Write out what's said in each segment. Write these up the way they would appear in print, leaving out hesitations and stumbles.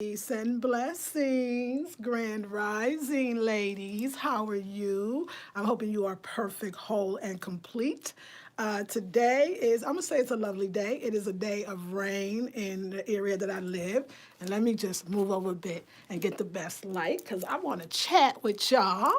Peace and blessings, grand rising ladies. How are you? I'm hoping you are perfect, whole, and complete. Today is, I'm going to say it's a lovely day. It is a day of rain in the area that I live. And let me just move over a bit and get the best light because I want to chat with y'all.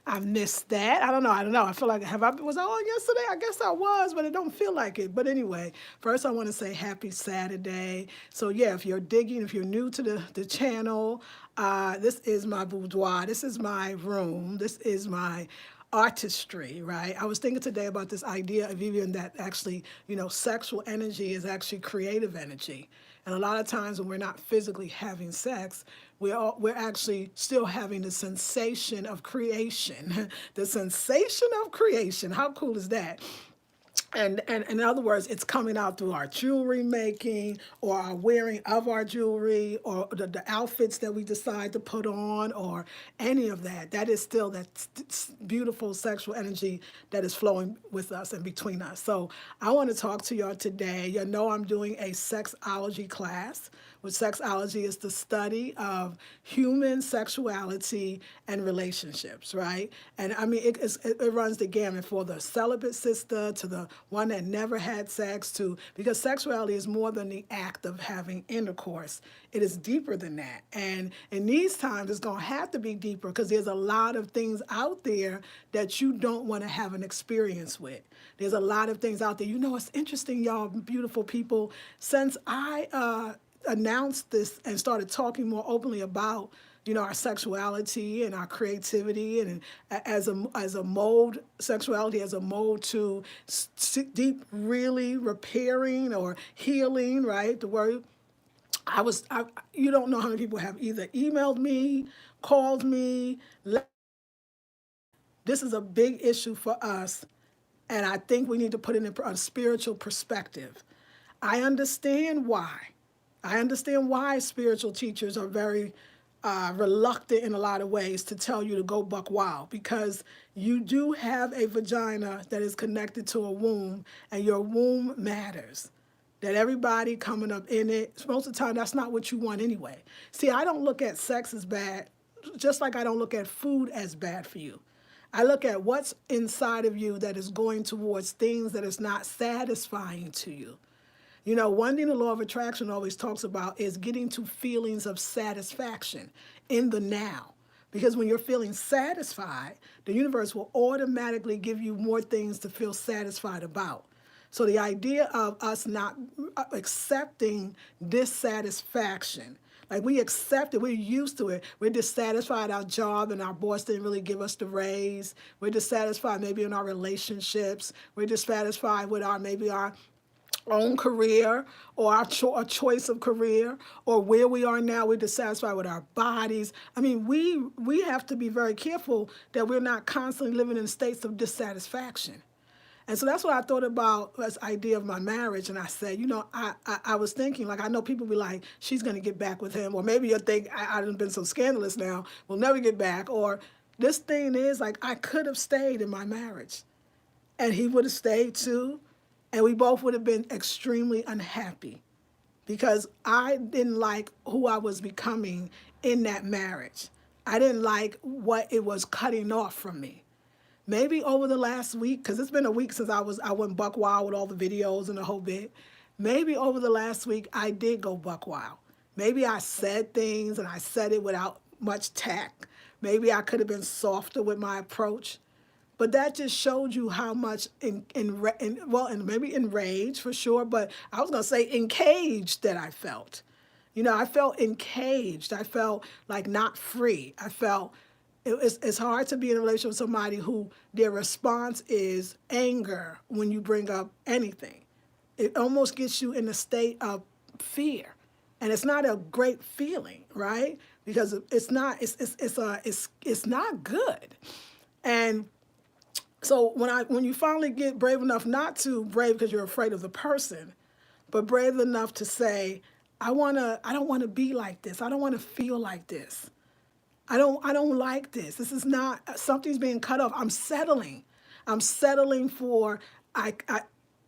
I missed that. I don't know. I feel like, was I on yesterday? I guess I was, but it don't feel like it. But anyway, first I want to say happy Saturday. So yeah, if you're digging, if you're new to the channel, this is my boudoir. This is my room. This is my artistry, right? I was thinking today about this idea of even that actually, sexual energy is actually creative energy. And a lot of times when we're not physically having sex, we're actually still having the sensation of creation. The sensation of creation. How cool is that? And in other words, it's coming out through our jewelry making or our wearing of our jewelry or the outfits that we decide to put on or any of that. That is still that beautiful sexual energy that is flowing with us and between us. So I want to talk to y'all today. You know I'm doing a sexology class, which sexology is the study of human sexuality and relationships, right? And I mean, it runs the gamut for the celibate sister to the one that never had sex to, because sexuality is more than the act of having intercourse. It is deeper than that. And in these times, it's going to have to be deeper because there's a lot of things out there that you don't want to have an experience with. There's a lot of things out there. You know, it's interesting, y'all, beautiful people. Since I announced this and started talking more openly about our sexuality and our creativity and as a mode, sexuality as a mode to deep really repairing or healing, right? The word you don't know how many people have either emailed me, called me. This is a big issue for us, and I think we need to put it in a spiritual perspective. I understand why. I understand why spiritual teachers are very reluctant in a lot of ways to tell you to go buck wild, because you do have a vagina that is connected to a womb, and your womb matters. That everybody coming up in it, most of the time, that's not what you want anyway. See, I don't look at sex as bad, just like I don't look at food as bad for you. I look at what's inside of you that is going towards things that is not satisfying to you. You know, one thing the law of attraction always talks about is getting to feelings of satisfaction in the now. Because when you're feeling satisfied, the universe will automatically give you more things to feel satisfied about. So the idea of us not accepting dissatisfaction, like we accept it, we're used to it. We're dissatisfied our job and our boss didn't really give us the raise. We're dissatisfied maybe in our relationships. We're dissatisfied with maybe our own career or our choice of career or where we are now. We're dissatisfied with our bodies. I mean, we have to be very careful that we're not constantly living in states of dissatisfaction. And so that's what I thought about this idea of my marriage. And I said, I was thinking, like, I know people be like, she's going to get back with him. Or maybe you'll think, I've been so scandalous now, we'll never get back. Or this thing is, like, I could have stayed in my marriage. And he would have stayed too. And we both would have been extremely unhappy because I didn't like who I was becoming in that marriage. I didn't like what it was cutting off from me. Maybe over the last week, because it's been a week since I went buck wild with all the videos and the whole bit. Maybe over the last week, I did go buck wild. Maybe I said things and I said it without much tact. Maybe I could have been softer with my approach. But that just showed you how much and maybe enraged for sure, but I was going to say encaged that I felt. I felt encaged. I felt like not free. I felt it's hard to be in a relationship with somebody who their response is anger when you bring up anything. It almost gets you in a state of fear. And it's not a great feeling, right? Because it's not good. And so when you finally get brave enough, not to brave because you're afraid of the person, but brave enough to say, I don't want to be like this. I don't want to feel like this. I don't like this. This is not, something's being cut off. I'm settling. I'm settling for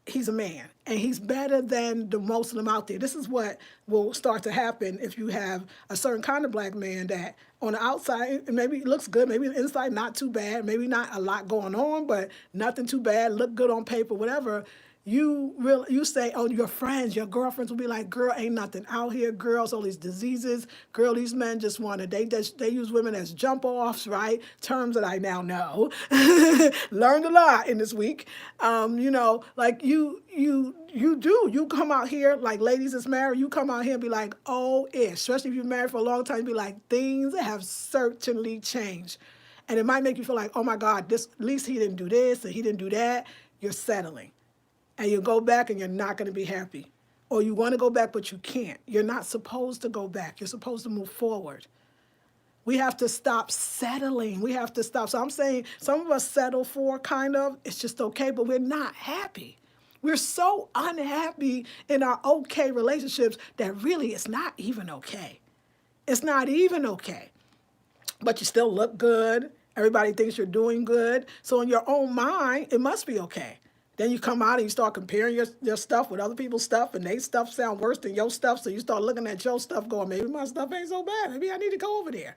he's a man and he's better than the most of them out there. This is what will start to happen if you have a certain kind of black man that on the outside maybe looks good, maybe the inside not too bad, maybe not a lot going on, but nothing too bad, look good on paper, whatever. You say, oh, your friends, your girlfriends will be like, girl, ain't nothing out here, girls, all these diseases, girl, these men just want to, they use women as jump offs, right? Terms that I now know. Learned a lot in this week. Like you come out here, like ladies that's married, you come out here and be like, oh, especially if you're married for a long time, be like, things have certainly changed. And it might make you feel like, oh my God, at least he didn't do this and he didn't do that. You're settling. And you go back and you're not going to be happy. Or you want to go back, but you can't. You're not supposed to go back. You're supposed to move forward. We have to stop settling. We have to stop. So I'm saying some of us settle for kind of, it's just okay, but we're not happy. We're so unhappy in our okay relationships that really it's not even okay. It's not even okay. But you still look good. Everybody thinks you're doing good. So in your own mind, it must be okay. Then you come out and you start comparing your stuff with other people's stuff, and their stuff sound worse than your stuff. So you start looking at your stuff going, maybe my stuff ain't so bad. Maybe I need to go over there.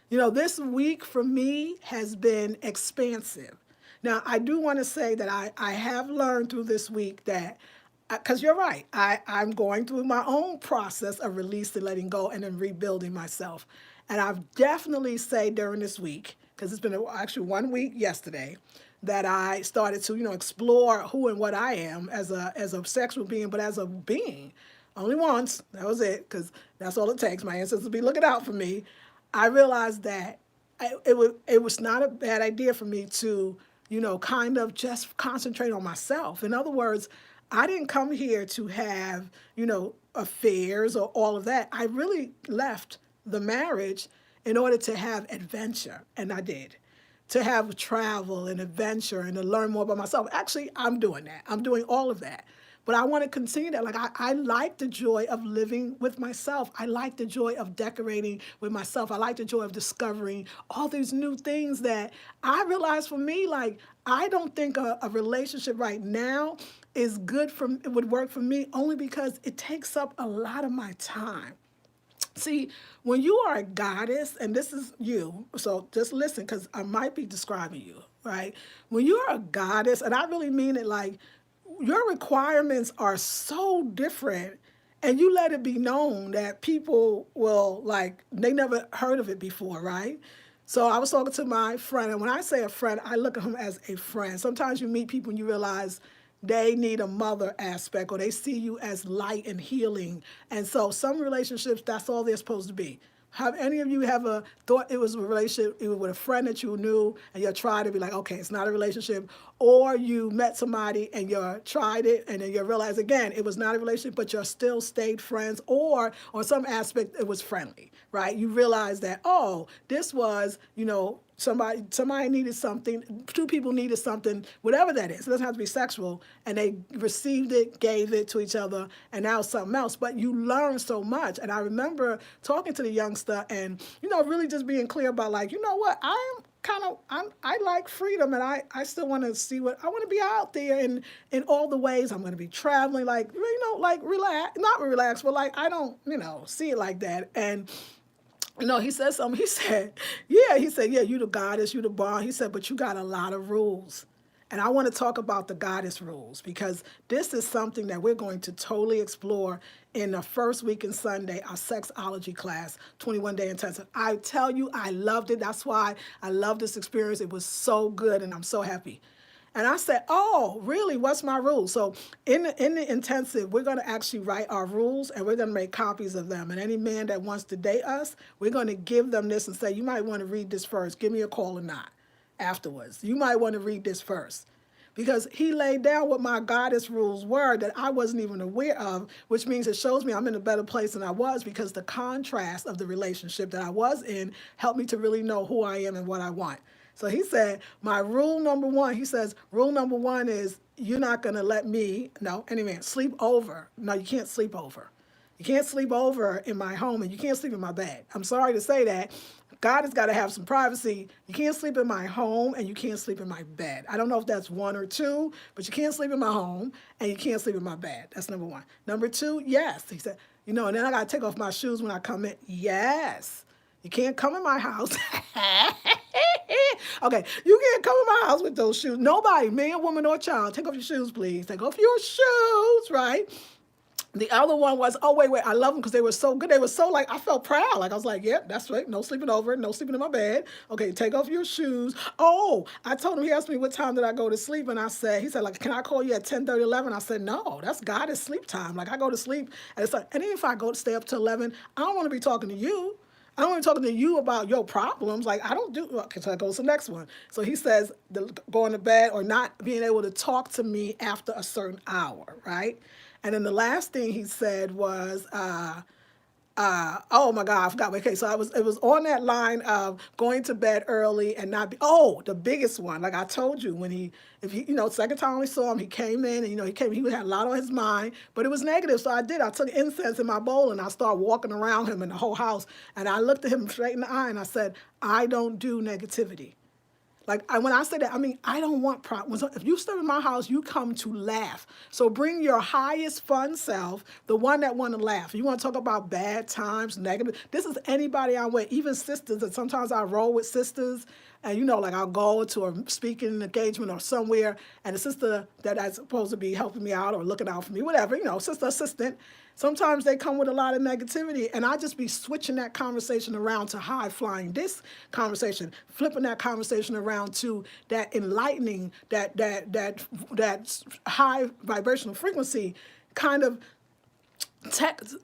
This week for me has been expansive. Now, I do want to say that I have learned through this week that, because you're right, I'm going through my own process of releasing, letting go, and then rebuilding myself. And I've definitely say during this week, because it's been actually 1 week yesterday, that I started to, explore who and what I am as a sexual being, but as a being. Only once, that was it, because that's all it takes. My ancestors be looking out for me. I realized that it was not a bad idea for me to, kind of just concentrate on myself. In other words, I didn't come here to have, affairs or all of that. I really left the marriage in order to have adventure, and I did. To have travel and adventure and to learn more about myself. Actually, I'm doing that. I'm doing all of that. But I want to continue that. Like, I like the joy of living with myself. I like the joy of decorating with myself. I like the joy of discovering all these new things that I realize for me, like, I don't think a relationship right now is good it would work for me only because it takes up a lot of my time. See, when you are a goddess, and this is you, so just listen, because I might be describing you, right? When you're a goddess, and I really mean it, like, your requirements are so different, and you let it be known that people will, like, they never heard of it before, right? So I was talking to my friend, and when I say a friend, I look at him as a friend. Sometimes you meet people and you realize they need a mother aspect, or they see you as light and healing. And so some relationships, that's all they're supposed to be. Have any of you ever thought it was a relationship with a friend that you knew and you tried to be like, okay, it's not a relationship, or you met somebody and you tried it and then you realize again, it was not a relationship, but you still stayed friends, or on some aspect it was friendly, right? You realize that, oh, this was, somebody needed something, two people needed something, whatever that is. It doesn't have to be sexual, and they received it, gave it to each other, and now it's something else. But you learn so much. And I remember talking to the youngster and, really just being clear about, like, you know what, I like freedom, and I still want to see what, I want to be out there in all the ways. I'm going to be traveling, like, like relax, not relax, but like, I don't, see it like that. And he said something. He said, yeah, you the goddess, you the bomb. He said, but you got a lot of rules. And I want to talk about the goddess rules, because this is something that we're going to totally explore in the first week in Sunday, our sexology class, 21-day intensive. I tell you, I loved it. That's why I love this experience. It was so good, and I'm so happy. And I said, oh, really? What's my rules? So in the intensive, we're going to actually write our rules, and we're going to make copies of them. And any man that wants to date us, we're going to give them this and say, you might want to read this first. Give me a call or not afterwards. You might want to read this first. Because he laid down what my goddess rules were that I wasn't even aware of, which means it shows me I'm in a better place than I was, because the contrast of the relationship that I was in helped me to really know who I am and what I want. So he said, my rule number one, he says, rule number one is you're not going to let me, sleep over. No, you can't sleep over. You can't sleep over in my home, and you can't sleep in my bed. I'm sorry to say that, God has got to have some privacy. You can't sleep in my home and you can't sleep in my bed. I don't know if that's one or two, but you can't sleep in my home and you can't sleep in my bed. That's number one. Number two, yes. He said, and then I got to take off my shoes when I come in. Yes. You can't come in my house. Okay, you can't come in my house with those shoes. Nobody, man, woman, or child, take off your shoes, please. Take off your shoes, right? The other one was, oh, wait, I love them because they were so good. They were so I felt proud. I was like, yep, that's right. No sleeping over, no sleeping in my bed. Okay, take off your shoes. Oh, I told him, he asked me what time did I go to sleep. And he said, can I call you at 10:30, 11? I said, no, that's goddess sleep time. I go to sleep. And then if I go to stay up to 11, I don't want to be talking to you. I don't want to be talking to you about your problems. I don't do, okay, so that goes to the next one. So he says, going to bed or not being able to talk to me after a certain hour, right? And then the last thing he said was, oh my God, I forgot. Okay, so it was on that line of going to bed early and not be, the biggest one. Like I told you, second time we saw him, he came in and, he had a lot on his mind, but it was negative. So I took incense in my bowl and I started walking around him in the whole house. And I looked at him straight in the eye and I said, I don't do negativity. When I say that, I don't want problems. If you step in my house, you come to laugh. So bring your highest fun self, the one that want to laugh. You want to talk about bad times, negative. This is anybody I'm with, even sisters. And sometimes I roll with sisters. And, I'll go to a speaking engagement or somewhere, and the sister that is supposed to be helping me out or looking out for me, whatever, sister assistant, sometimes they come with a lot of negativity, and I just be switching that conversation around to high-flying this conversation, flipping that conversation around to that enlightening, that high vibrational frequency kind of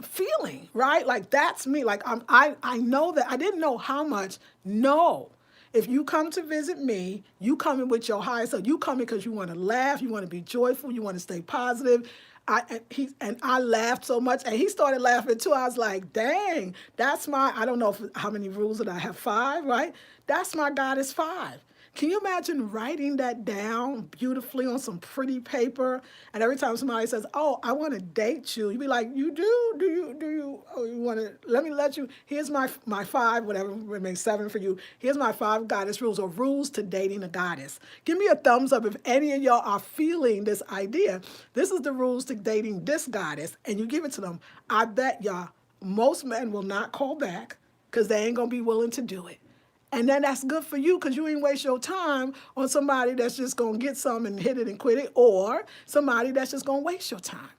feeling, right? That's me. I know that. I didn't know how much. No. If you come to visit me, you coming with your highest self. You coming because you want to laugh, you want to be joyful, you want to stay positive. I laughed so much, and he started laughing too. I was like, dang, that's I don't know how many rules did I have, 5, right? That's my goddess 5. Can you imagine writing that down beautifully on some pretty paper? And every time somebody says, oh, I want to date you, you'd be like, you do? Do you? Oh, you want to, let you, here's my 5, whatever, remains 7 for you. Here's my 5 goddess rules, or rules to dating a goddess. Give me a thumbs up if any of y'all are feeling this idea. This is the rules to dating this goddess, and you give it to them. I bet y'all, most men will not call back because they ain't going to be willing to do it. And then that's good for you because you ain't waste your time on somebody that's just going to get some and hit it and quit it, or somebody that's just going to waste your time.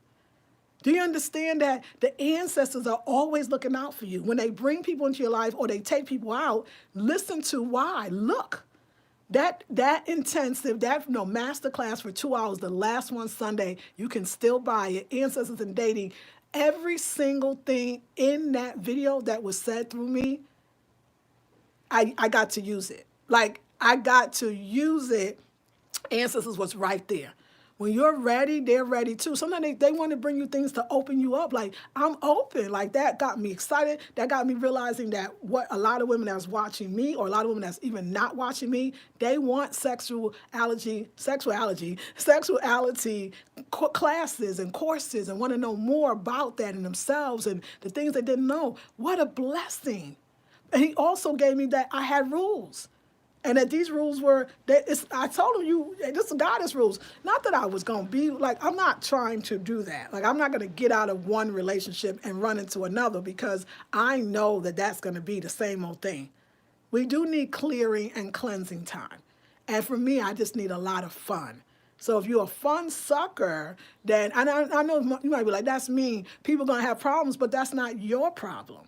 Do you understand that the ancestors are always looking out for you? When they bring people into your life or they take people out, listen to why. Look, that intensive, masterclass for 2 hours, the last one Sunday, you can still buy it. Ancestors and Dating. Every single thing in that video that was said through me, I got to use it. I got to use it. Ancestors was right there. When you're ready, they're ready too. Sometimes they want to bring you things to open you up. I'm open. That got me excited. That got me realizing that what a lot of women that's watching me, or a lot of women that's even not watching me, they want sexuality classes and courses, and want to know more about that in themselves and the things they didn't know. What a blessing. And he also gave me that I had rules. And that these rules were, I told him, this is goddess rules. Not that I was going to be, I'm not trying to do that. I'm not going to get out of one relationship and run into another, because I know that that's going to be the same old thing. We do need clearing and cleansing time. And for me, I just need a lot of fun. So if you're a fun sucker, then, and I know you might be like, that's mean. People are going to have problems, but that's not your problem.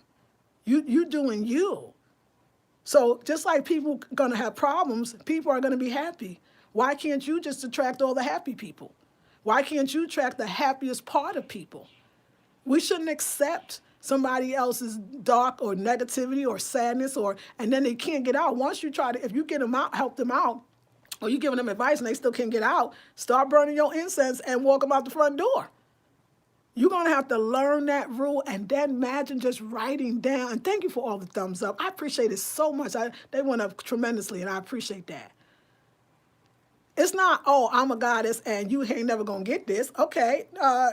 You doing you. So just like people are going to have problems, people are going to be happy. Why can't you just attract all the happy people? Why can't you attract the happiest part of people? We shouldn't accept somebody else's dark or negativity or sadness, and then they can't get out. Once you if you get them out, help them out, or you giving them advice and they still can't get out, start burning your incense and walk them out the front door. You're going to have to learn that rule, and then imagine just writing down. And thank you for all the thumbs up. I appreciate it so much. They went up tremendously, and I appreciate that. It's not, oh, I'm a goddess and you ain't never gonna get this. Okay,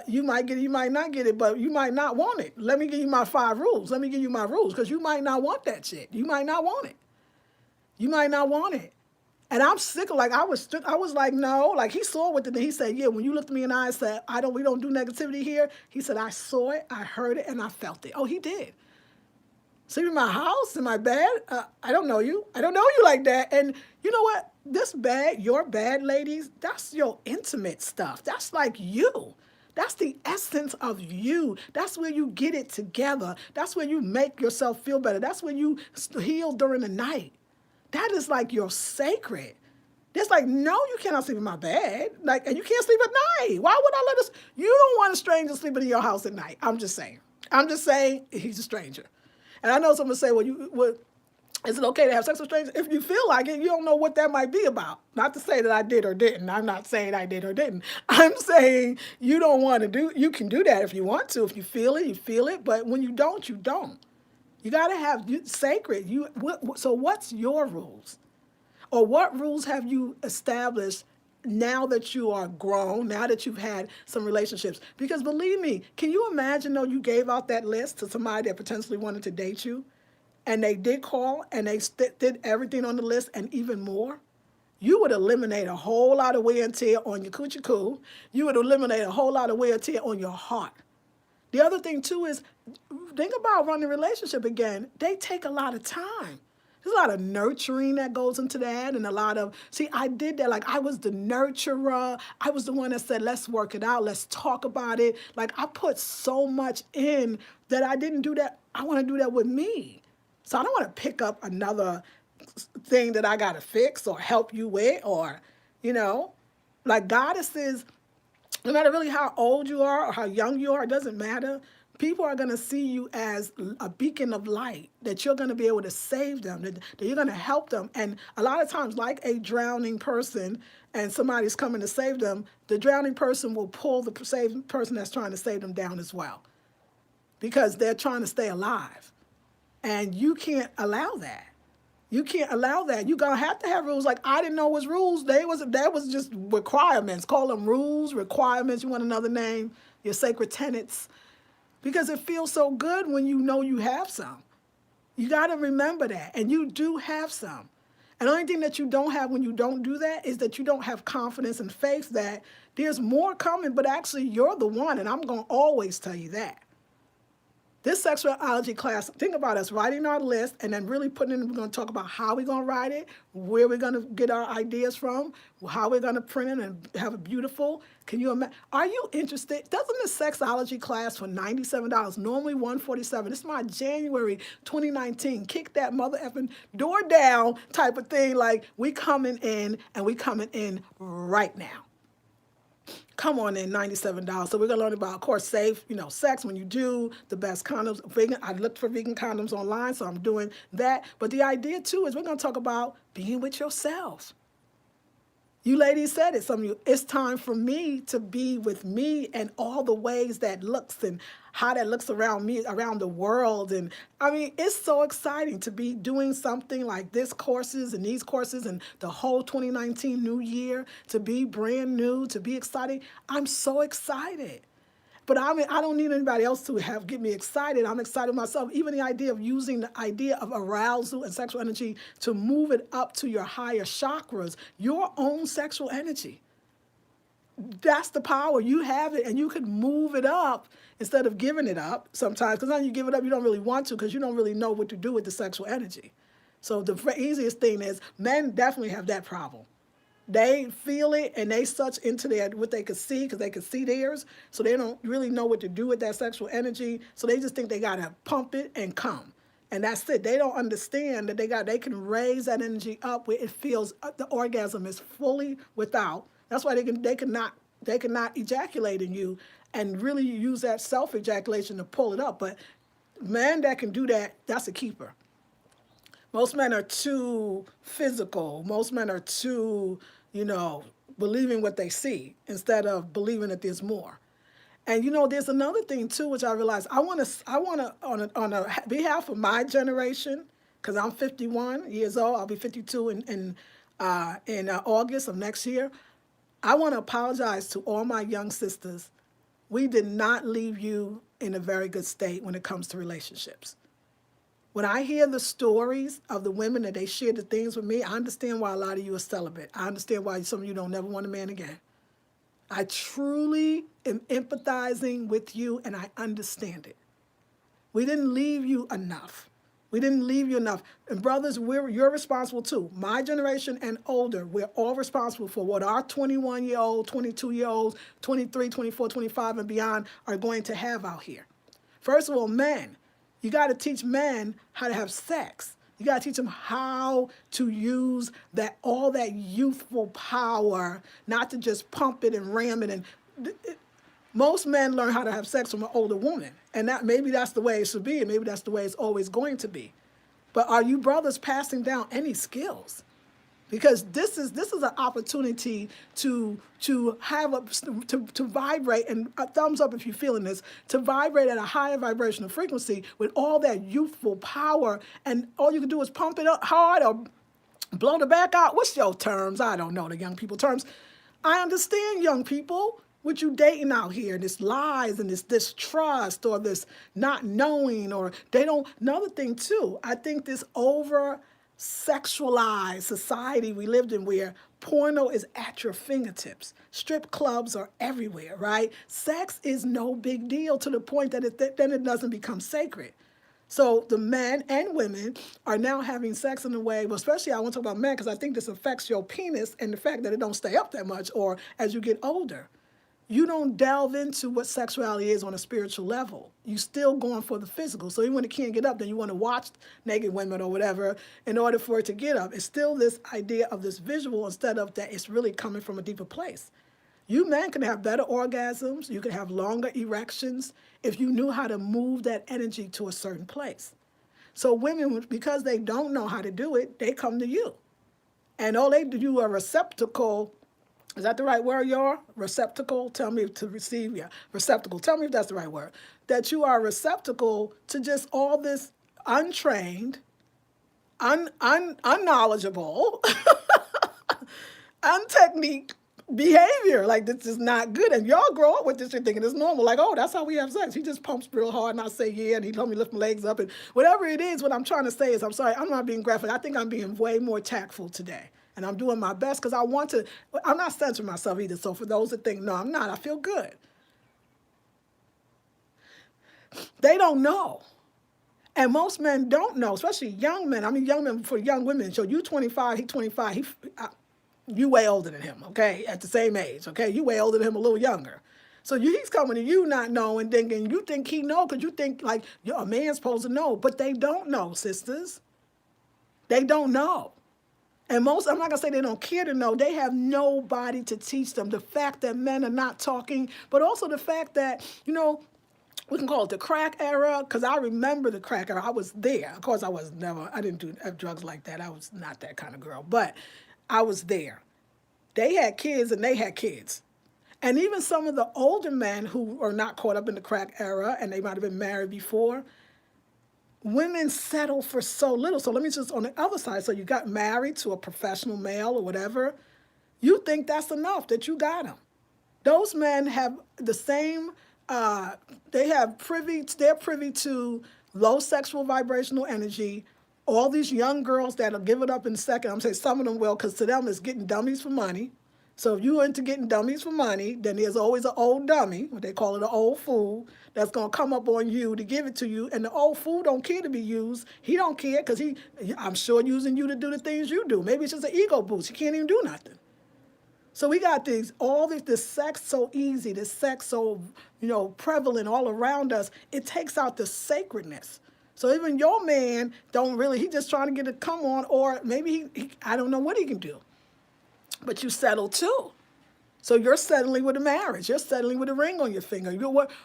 you might get it, you might not get it, but you might not want it. Let me give you my 5 rules. Let me give you my rules, because you might not want that shit. You might not want it. You might not want it. And I'm sick of, like, I was like, no, like, he saw it, and he said, yeah, when you looked me in the eye and said, we don't do negativity here. He said, I saw it, I heard it, and I felt it. Oh, he did. Sleep in my house, in my bed. I don't know you. I don't know you like that. And you know what? This bed, your bed, ladies, that's your intimate stuff. That's like you. That's the essence of you. That's where you get it together. That's where you make yourself feel better. That's where you heal during the night. That is like your sacred. It's like, no, you cannot sleep in my bed. Like, and you can't sleep at night. Why would I let us? You don't want a stranger sleeping in your house at night. I'm just saying. He's a stranger. And I know someone say, well, is it okay to have sex with strangers? If you feel like it, you don't know what that might be about. Not to say that I did or didn't. I'm not saying I did or didn't. I'm saying you don't want to do, you can do that if you want to. If you feel it, you feel it. But when you don't, you don't. You got to have sacred. So what's your rules? Or what rules have you established now that you are grown, now that you've had some relationships? Because believe me, can you imagine, though, you gave out that list to somebody that potentially wanted to date you, and they did call, and they did everything on the list and even more? You would eliminate a whole lot of wear and tear on your coochie coo. You would eliminate a whole lot of wear and tear on your heart. The other thing, too, is think about running a relationship again. They take a lot of time. There's a lot of nurturing that goes into that, and a lot of, see, I did that. Like, I was the nurturer. I was the one that said, let's work it out. Let's talk about it. Like, I put so much in that I didn't do that. I want to do that with me. So I don't want to pick up another thing that I got to fix or help you with, or, like goddesses, no matter really how old you are or how young you are, it doesn't matter. People are going to see you as a beacon of light, that you're going to be able to save them, that you're going to help them. And a lot of times, like a drowning person and somebody's coming to save them, the drowning person will pull the saved person that's trying to save them down as well, because they're trying to stay alive. And you can't allow that. You can't allow that. You're going to have rules. Like, I didn't know it was rules. That was just requirements. Call them rules, requirements. You want another name? Your sacred tenets. Because it feels so good when you know you have some. You got to remember that. And you do have some. And the only thing that you don't have when you don't do that is that you don't have confidence and faith that there's more coming, but actually you're the one. And I'm going to always tell you that. This sexuality class, think about us writing our list and then really putting in, we're going to talk about how we're going to write it, where we're going to get our ideas from, how we're going to print it and have it beautiful. Can you imagine? Are you interested? Doesn't the sexology class for $97, normally $147? This is my January 2019, kick that mother effing door down type of thing. Like, we coming in, and we coming in right now. Come on in, $97. So we're going to learn about, of course, safe, sex when you do, the best condoms. Vegan, I looked for vegan condoms online, so I'm doing that. But the idea, too, is we're going to talk about being with yourself. You ladies said it, some of you, it's time for me to be with me and all the ways that looks and how that looks around me, around the world. And I mean, it's so exciting to be doing something like this courses and these courses and the whole 2019 new year, to be brand new, to be exciting. I'm so excited. But I don't need anybody else to get me excited. I'm excited myself. Even the idea of using the idea of arousal and sexual energy to move it up to your higher chakras, your own sexual energy. That's the power. You have it, and you could move it up instead of giving it up sometimes. Because when you give it up, you don't really want to, because you don't really know what to do with the sexual energy. So the easiest thing is, men definitely have that problem. They feel it, and they such into what they could see, because they could see theirs, so they don't really know what to do with that sexual energy. So they just think they got to pump it and come. And that's it. They don't understand that they can raise that energy up where it feels the orgasm is fully without. That's why they cannot ejaculate in you and really use that self-ejaculation to pull it up. But men that can do that, that's a keeper. Most men are too physical. Most men are too, believing what they see instead of believing that there's more. And there's another thing too, which I realized I want to on a behalf of my generation, because I'm 51 years old. I'll be 52 in in August of next year, I want to apologize to all my young sisters. We did not leave you in a very good state when it comes to relationships. When I hear the stories of the women that they shared the things with me, I understand why a lot of you are celibate. I understand why some of you don't never want a man again. I truly am empathizing with you, and I understand it. We didn't leave you enough. We didn't leave you enough. And brothers, you're responsible too. My generation and older, we're all responsible for what our 21-year-old, 22-year-olds, 23, 24, 25, and beyond are going to have out here. First of all, men. You got to teach men how to have sex. You got to teach them how to use all that youthful power, not to just pump it and ram it. And most men learn how to have sex from an older woman, and maybe that's the way it should be, and maybe that's the way it's always going to be. But are you brothers passing down any skills? Because this is an opportunity to have to vibrate, and a thumbs up if you're feeling this, to vibrate at a higher vibrational frequency with all that youthful power, and all you can do is pump it up hard or blow the back out. What's your terms? I don't know the young people terms. I understand young people, what you dating out here, this lies and this distrust or this not knowing, or they don't. Another thing too, I think this over sexualized society we lived in, where porno is at your fingertips. Strip clubs are everywhere, right? Sex is no big deal, to the point that then it doesn't become sacred. So the men and women are now having sex in a way, well, especially I want to talk about men, because I think this affects your penis and the fact that it don't stay up that much, or as you get older. You don't delve into what sexuality is on a spiritual level. You still going for the physical. So even when it can't get up, then you want to watch naked women or whatever in order for it to get up. It's still this idea of this visual, instead of that it's really coming from a deeper place. You men can have better orgasms. You can have longer erections if you knew how to move that energy to a certain place. So women, because they don't know how to do it, they come to you. And all they do, a receptacle. Is that the right word, y'all? Receptacle? Tell me to receive, yeah. Receptacle. Tell me if that's the right word. That you are a receptacle to just all this untrained, unknowledgeable, untechniqued behavior. Like, this is not good. And y'all grow up with this shit thinking it's normal. Like, oh, that's how we have sex. He just pumps real hard and I say, yeah, and he told me to lift my legs up. And whatever it is, what I'm trying to say is, I'm sorry, I'm not being graphic. I think I'm being way more tactful today. And I'm doing my best because I'm not censoring myself either. So for those that think, no, I'm not, I feel good. They don't know. And most men don't know, especially young men. I mean, young men for young women. So you 25, he 25, you way older than him, okay? At the same age, okay? You way older than him, a little younger. So he's coming to you not knowing, thinking, you think he know because you think like a man's supposed to know. But they don't know, sisters. They don't know. And most, I'm not going to say they don't care to know, they have nobody to teach them. The fact that men are not talking, but also the fact that, we can call it the crack era, because I remember the crack era. I was there. Of course, I didn't do drugs like that. I was not that kind of girl, but I was there. They had kids and they had kids. And even some of the older men who are not caught up in the crack era, and they might have been married before, women settle for so little. So let me just, on the other side, so you got married to a professional male or whatever, you think that's enough, that you got them. Those men have the same, they're privy to low sexual vibrational energy. All these young girls that'll give it up in a second, I'm saying some of them will, because to them it's getting dummies for money. So if you're into getting dummies for money, then there's always an old dummy, what they call it an old fool, that's going to come up on you to give it to you. And the old fool don't care to be used. He don't care because I'm sure, using you to do the things you do. Maybe it's just an ego boost. He can't even do nothing. So we got this sex so easy, this sex so, prevalent all around us. It takes out the sacredness. So even your man he just trying to get it come on, or maybe I don't know what he can do. But you settle too. So you're settling with a marriage. You're settling with a ring on your finger.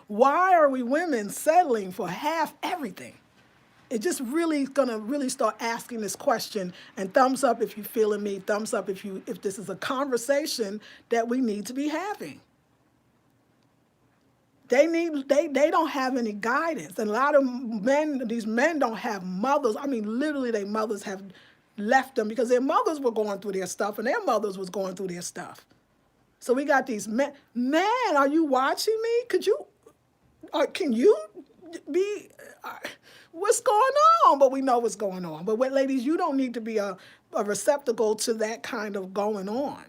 Why are we women settling for half everything? It just really is gonna really start asking this question. And thumbs up if you're feeling me. Thumbs up if this is a conversation that we need to be having. They don't have any guidance. And a lot of these men don't have mothers. I mean, literally their mothers have left them because their mothers were going through their stuff and their mothers was going through their stuff. So we got these men. Man, are you watching me? Can you be, what's going on? But we know what's going on. But ladies, you don't need to be a receptacle to that kind of going on.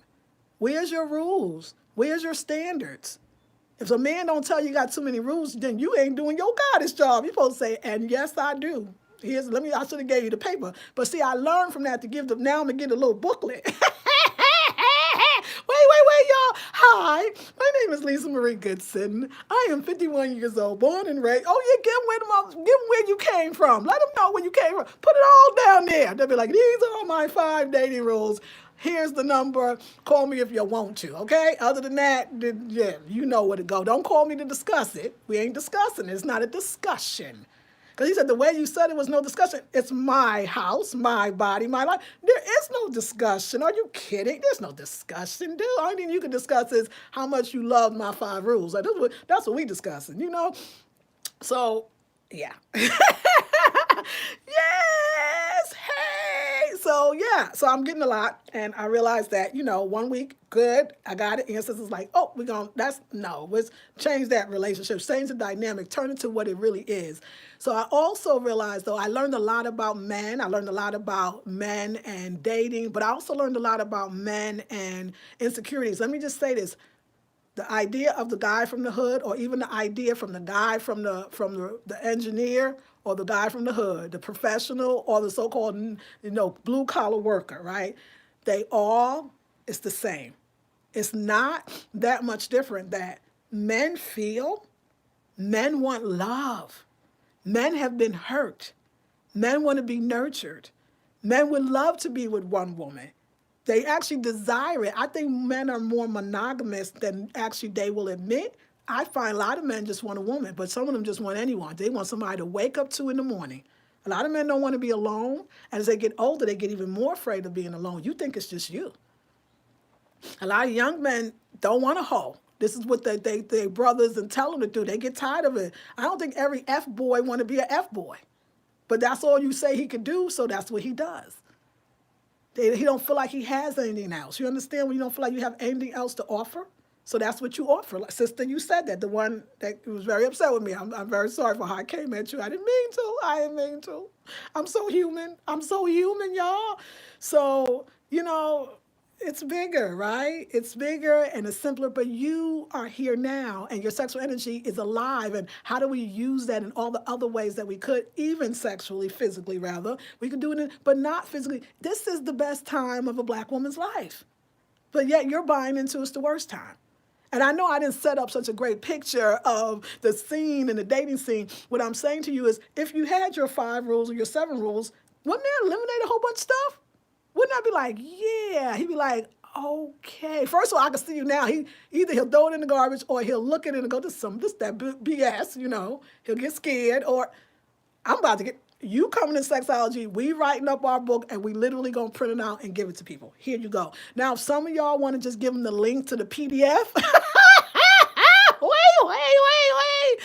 Where's your rules? Where's your standards? If a man don't tell you got too many rules, then you ain't doing your goddess job. You're supposed to say, and yes, I do. I should have gave you the paper. But see, I learned from that now I'm going to get a little booklet. Wait, y'all. Hi, my name is Lisa Marie Goodson. I am 51 years old, born and raised. Oh, yeah, give them where you came from. Let them know where you came from. Put it all down there. They'll be like, these are my 5 dating rules. Here's the number. Call me if you want to, okay? Other than that, yeah, you know where to go. Don't call me to discuss it. We ain't discussing it. It's not a discussion. Because he said the way you said it was no discussion. It's my house, my body, my life. There is no discussion. Are you kidding? There's no discussion, dude. Only thing you can discuss is how much you love my 5 rules. Like, that's what we discussing, you know? So, yeah. Yes, hey. So, yeah. So I'm getting a lot. And I realized that, 1 week, good. I got it. Ancestors like, oh, let's change that relationship, change the dynamic, turn it to what it really is. So I also realized, though, I learned a lot about men. I learned a lot about men and dating, but I also learned a lot about men and insecurities. Let me just say this. The idea of the guy from the hood, or even the idea from the guy from the engineer, or the guy from the hood, the professional, or the so-called, blue collar worker, right? It's the same. It's not that much different that men want love. Men have been hurt. Men want to be nurtured. Men would love to be with one woman. They actually desire it. I think men are more monogamous than actually they will admit. I find a lot of men just want a woman, but some of them just want anyone. They want somebody to wake up to in the morning. A lot of men don't want to be alone. And as they get older, they get even more afraid of being alone. You think it's just you. A lot of young men don't want a hoe. This is what they brothers and tell them to do. They get tired of it. I don't think every F-boy want to be an F-boy. But that's all you say he could do, so that's what he does. He don't feel like he has anything else. You understand when you don't feel like you have anything else to offer? So that's what you offer. Like, sister, you said that. The one that was very upset with me. I'm very sorry for how I came at you. I didn't mean to. I'm so human. Y'all. So, it's bigger, right? It's bigger and it's simpler, but you are here now and your sexual energy is alive. And how do we use that in all the other ways that we could, even sexually, physically rather? We could do it, but not physically. This is the best time of a Black woman's life. But yet you're buying into it's the worst time. And I know I didn't set up such a great picture of the scene and the dating scene. What I'm saying to you is if you had your 5 rules or your 7 rules, wouldn't that eliminate a whole bunch of stuff? Wouldn't I be like, yeah? He'd be like, okay. First of all, I can see you now. He'll throw it in the garbage or he'll look at it and go, this that BS, He'll get scared or I'm about to get, you coming to Sexology, we writing up our book and we literally going to print it out and give it to people. Here you go. Now, if some of y'all want to just give them the link to the PDF. Wait.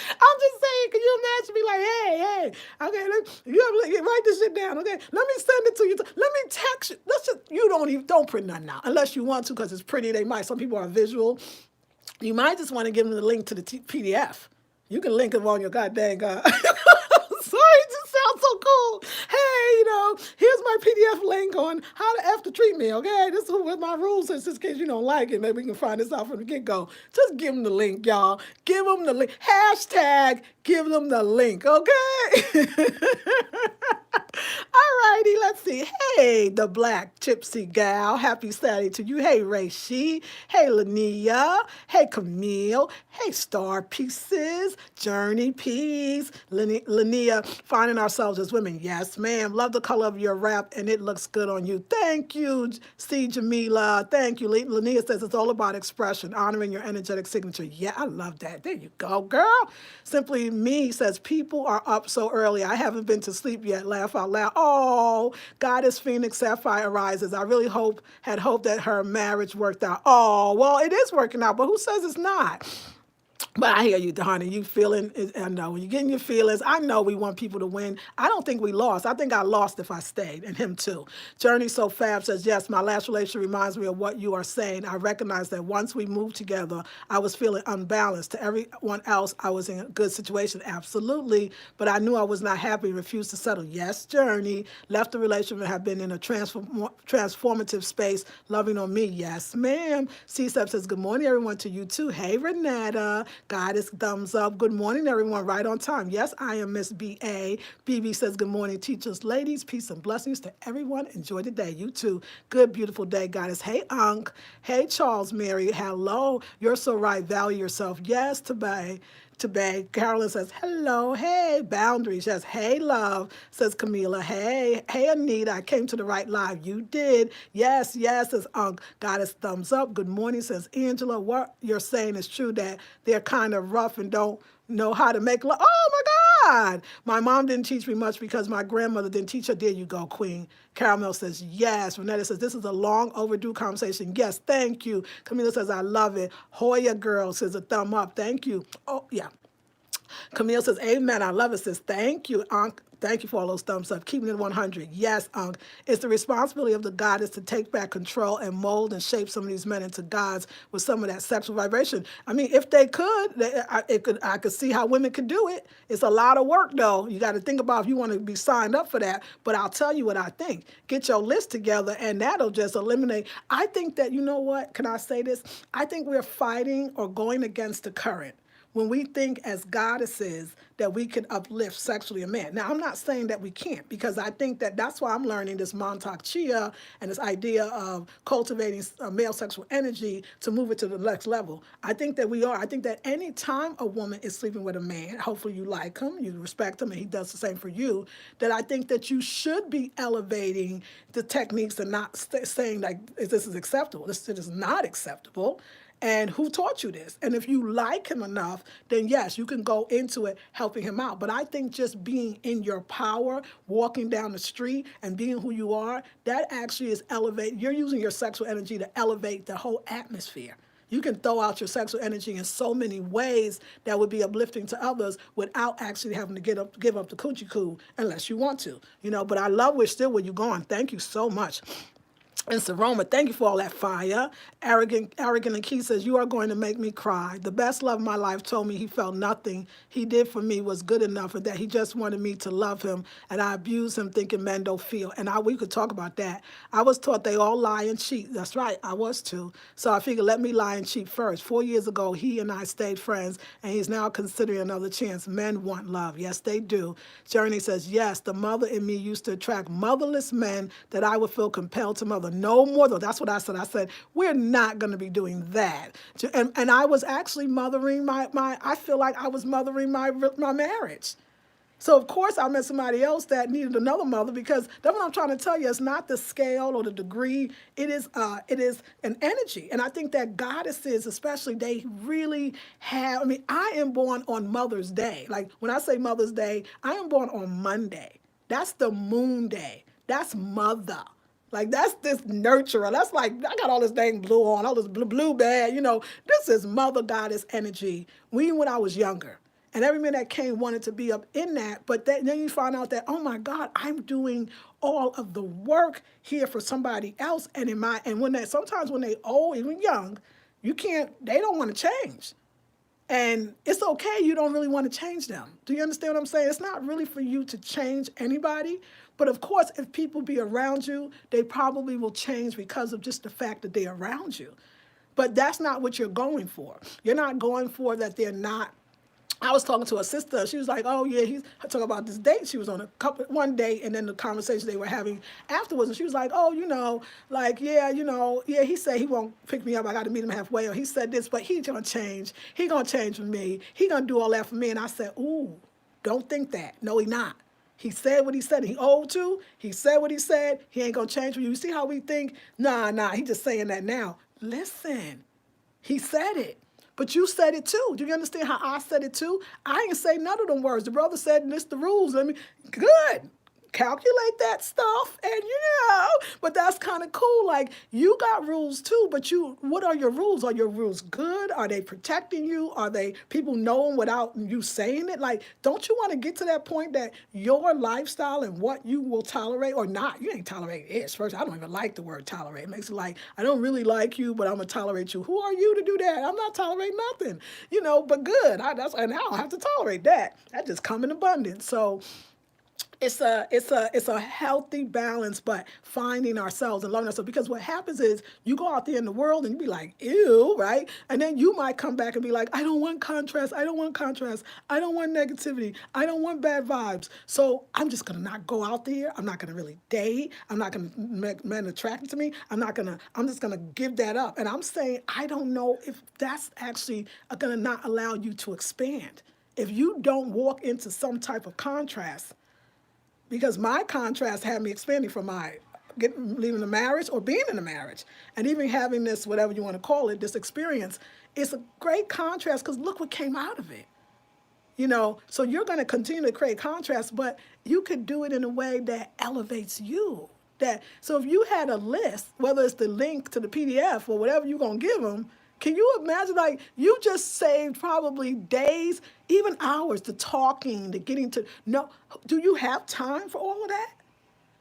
I'm just saying, can you imagine me like, hey, okay, you write this shit down, okay? Let me send it to you. Let me text you. Don't print nothing out unless you want to because it's pretty. Some people are visual. You might just want to give them the link to the PDF. You can link them on your goddamn sorry, it just sounds so cool. Hey, here's my PDF link on how to F to treat me, okay? This is what my rules is, just in case you don't like it. Maybe we can find this out from the get-go. Just give them the link, y'all. Give them the link. Hashtag give them the link, okay? All righty, let's see. Hey, the Black Gypsy Gal. Happy Saturday to you. Hey, Raishi. Hey, Lania. Hey, Camille. Hey, Star Pieces. Journey Peace. Lania, finding ourselves as women. Yes, ma'am. Love the color of your wrap, and it looks good on you. Thank you, C. Jamila. Thank you. Lania says it's all about expression, honoring your energetic signature. Yeah, I love that. There you go, girl. Simply Me says, people are up so early. I haven't been to sleep yet. Laugh out loud. Oh, Goddess Phoenix Sapphire arises. I really had hoped that her marriage worked out. Oh, well, it is working out, but who says it's not? But I hear you, honey. You feeling, I know, when you're getting your feelings, I know we want people to win. I don't think we lost. I think I lost if I stayed, and him too. Journey So Fab says, yes, my last relationship reminds me of what you are saying. I recognize that once we moved together, I was feeling unbalanced. To everyone else, I was in a good situation, absolutely. But I knew I was not happy, refused to settle. Yes, Journey. Left the relationship and have been in a transformative space, loving on me. Yes, ma'am. C-Step says, good morning, everyone, to you too. Hey, Renetta. Goddess thumbs up. Good morning, everyone. Right on time. Yes, I am Miss B.A. BB says, good morning, teachers, ladies. Peace and blessings to everyone. Enjoy the day. You too. Good, beautiful day, Goddess. Hey, Unc. Hey, Charles Mary. Hello. You're so right. Value yourself. Yes, to Bay. Carolyn says, hello, hey, boundaries. Yes, hey, love, says Camila. Hey, Anita, I came to the right live. You did. Yes, says Unc. Goddess thumbs up. Good morning, says Angela. What you're saying is true, that they're kind of rough and don't know how to make love. Oh, my God. My mom didn't teach me much because my grandmother didn't teach her. There you go, Queen. Caramel says, yes. Renetta says, this is a long overdue conversation. Yes, thank you. Camila says, I love it. Hoya girl says a thumb up. Thank you. Oh, yeah. Camille says, amen. I love it. Says, thank you, Unc. Thank you for all those thumbs up. Keeping it 100. Yes, Unc. It's the responsibility of the goddess to take back control and mold and shape some of these men into gods with some of that sexual vibration. I mean, if they could, I could see how women could do it. It's a lot of work, though. You got to think about if you want to be signed up for that. But I'll tell you what I think. Get your list together, and that'll just eliminate. I think that, you know what? Can I say this? I think we're fighting or going against the current when we think as goddesses that we can uplift sexually a man. Now, I'm not saying that we can't, because I think that that's why I'm learning this Montauk Chia and this idea of cultivating male sexual energy to move it to the next level. I think that we are. I think that any time a woman is sleeping with a man, hopefully you like him, you respect him, and he does the same for you, that I think that you should be elevating the techniques and not saying like, this is acceptable. This is not acceptable. And who taught you this? And if you like him enough, then yes, you can go into it helping him out. But I think just being in your power, walking down the street and being who you are, that actually is elevate. You're using your sexual energy to elevate the whole atmosphere. You can throw out your sexual energy in so many ways that would be uplifting to others without actually having to give up the coochie coo unless you want to. But I love where you're going. Thank you so much. And Saroma, thank you for all that fire. Arrogant and Key says, you are going to make me cry. The best love of my life told me he felt nothing he did for me was good enough and that he just wanted me to love him. And I abused him thinking men don't feel. And we could talk about that. I was taught they all lie and cheat. That's right, I was too. So I figured let me lie and cheat first. 4 years ago, he and I stayed friends, and he's now considering another chance. Men want love. Yes, they do. Journey says, yes, the mother in me used to attract motherless men that I would feel compelled to mother. No more, though. That's what I said. I said, we're not going to be doing that. And I was actually mothering I feel like I was mothering my marriage. So, of course, I met somebody else that needed another mother, because that's what I'm trying to tell you. It's not the scale or the degree. It is an energy. And I think that goddesses, especially, they really have, I am born on Mother's Day. Like, when I say Mother's Day, I am born on Monday. That's the moon day. That's mother. Like, that's this nurturer. That's like, I got all this dang blue on, all this blue bag. This is mother goddess energy. When I was younger. And every man that came wanted to be up in that. But then you find out that, oh my God, I'm doing all of the work here for somebody else. And sometimes when they old, even young, they don't want to change. And it's okay, you don't really want to change them. Do you understand what I'm saying? It's not really for you to change anybody. But of course, if people be around you, they probably will change because of just the fact that they're around you. But that's not what you're going for. You're not going for that they're not. I was talking to a sister. She was like, oh, yeah, he's talking about this date. She was on one date, and then the conversation they were having afterwards. And she was like, oh, he said he won't pick me up. I got to meet him halfway. Or he said this, but he's going to change. He's going to change for me. He's going to do all that for me. And I said, ooh, don't think that. No, he not. He said what he said. He owed to. He said what he said. He ain't going to change for you. You see how we think? Nah, he just saying that now. Listen, he said it. But you said it too. Do you understand how I said it too? I ain't say none of them words. The brother said, this the rules. Good. calculate that stuff, and but that's kind of cool. Like, you got rules too, but what are your rules? Are your rules good? Are they protecting you? Are they people knowing without you saying it? Like, don't you want to get to that point that your lifestyle and what you will tolerate or not? You ain't tolerate it. First, I don't even like the word tolerate. It makes it like, I don't really like you, but I'm gonna tolerate you. Who are you to do that? I'm not tolerating nothing, but good. And I don't have to tolerate that. That just come in abundance. So it's a healthy balance, but finding ourselves and loving ourselves. Because what happens is you go out there in the world and you be like, ew, right? And then you might come back and be like, I don't want contrast. I don't want contrast. I don't want negativity. I don't want bad vibes. So I'm just gonna not go out there. I'm not gonna really date. I'm not gonna make men attracted to me. I'm just gonna give that up. And I'm saying, I don't know if that's actually gonna not allow you to expand. If you don't walk into some type of contrast, because my contrast had me expanding from leaving the marriage or being in a marriage, and even having this, whatever you want to call it, this experience. It's a great contrast because look what came out of it. So you're going to continue to create contrast, but you could do it in a way that elevates you. So if you had a list, whether it's the link to the PDF or whatever you're going to give them, can you imagine, like, you just saved probably days, even hours, to talking, to getting to know. Do you have time for all of that?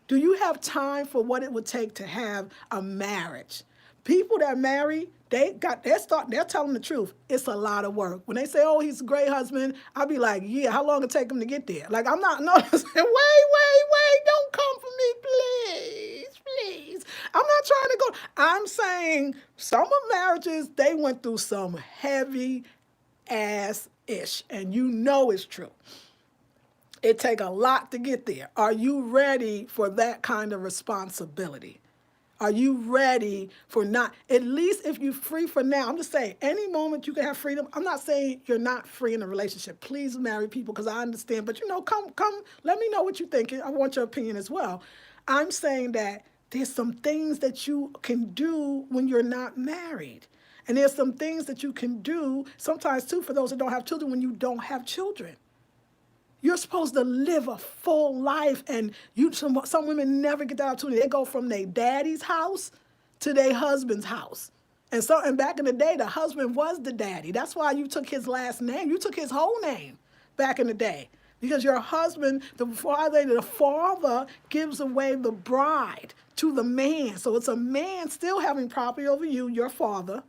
Do you have time for what it would take to have a marriage? People that marry, they're telling the truth. It's a lot of work. When they say, oh, he's a great husband, I'll be like, yeah, how long it take him to get there? Like, I'm not noticing, wait, don't come for me, please. I'm not trying to go. I'm saying some of marriages, they went through some heavy ass-ish, and it's true. It take a lot to get there. Are you ready for that kind of responsibility? Are you ready for not, at least if you're free for now, I'm just saying, any moment you can have freedom. I'm not saying you're not free in a relationship. Please marry people, because I understand, but come, let me know what you think. I want your opinion as well. I'm saying that there's some things that you can do when you're not married. And there's some things that you can do sometimes too for those that don't have children when you don't have children. You're supposed to live a full life, and some women never get that opportunity. They go from their daddy's house to their husband's house. And back in the day, the husband was the daddy. That's why you took his last name. You took his whole name back in the day. Because your husband, the father gives away the bride to the man. So it's a man still having property over you, your father,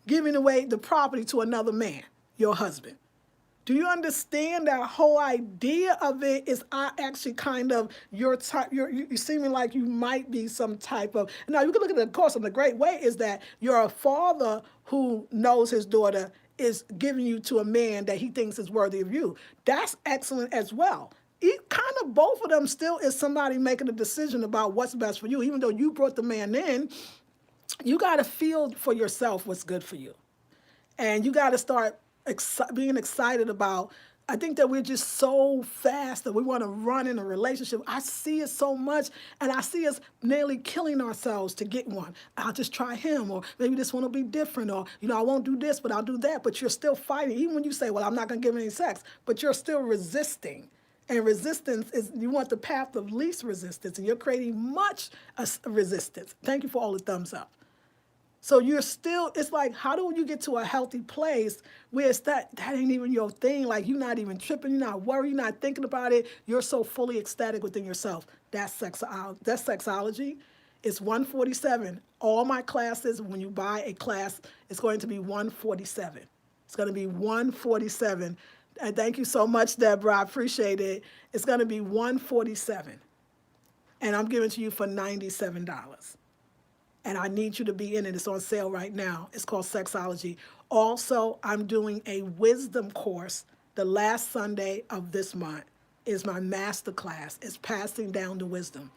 giving away the property to another man, your husband. Do you understand that whole idea of it is actually kind of your type? You're seeming like you might be some type of. Now you can look at it, of course, in the great way is that you're a father who knows his daughter is giving you to a man that he thinks is worthy of you. That's excellent as well. Kind of both of them still is somebody making a decision about what's best for you. Even though you brought the man in, you got to feel for yourself what's good for you, and you got to start being excited about. I think that we're just so fast that we want to run in a relationship. I see it so much, and I see us nearly killing ourselves to get one. I'll just try him, or maybe this one will be different, or I won't do this, but I'll do that. But you're still fighting, even when you say, well, I'm not going to give any sex, but you're still resisting. And resistance is, you want the path of least resistance, and you're creating much resistance. Thank you for all the thumbs up. So it's like, how do you get to a healthy place where it's that ain't even your thing? Like, you're not even tripping, you're not worried, you're not thinking about it. You're so fully ecstatic within yourself. That's sexology. It's $147. All my classes, when you buy a class, it's going to be $147. It's going to be $147. And thank you so much, Deborah. I appreciate it. It's going to be $147. And I'm giving it to you for $97. And I need you to be in it. It's on sale right now. It's called Sexology. Also, I'm doing a wisdom course. The last Sunday of this month is my master class. It's passing down the wisdom.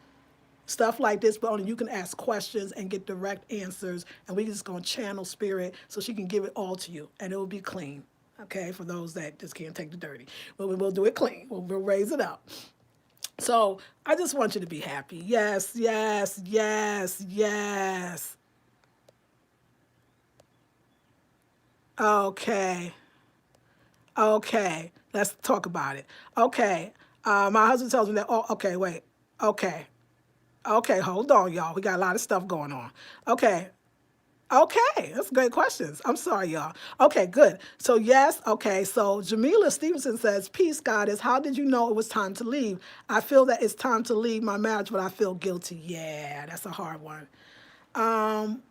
Stuff like this, but only you can ask questions and get direct answers. And we're just going to channel spirit so she can give it all to you. And it will be clean, okay, for those that just can't take the dirty. But we'll do it clean. We'll raise it up. So I just want you to be happy. Yes, yes, yes, yes. Okay. Let's talk about it. Okay. My husband tells me that, oh, okay, wait. Okay. Okay, hold on, y'all. We got a lot of stuff going on. Okay. Okay, that's great questions. I'm sorry, y'all. Okay, good. So yes, okay. So Jamila Stevenson says, "Peace, Goddess. How did you know it was time to leave? I feel that it's time to leave my marriage, but I feel guilty." Yeah, that's a hard one. Um,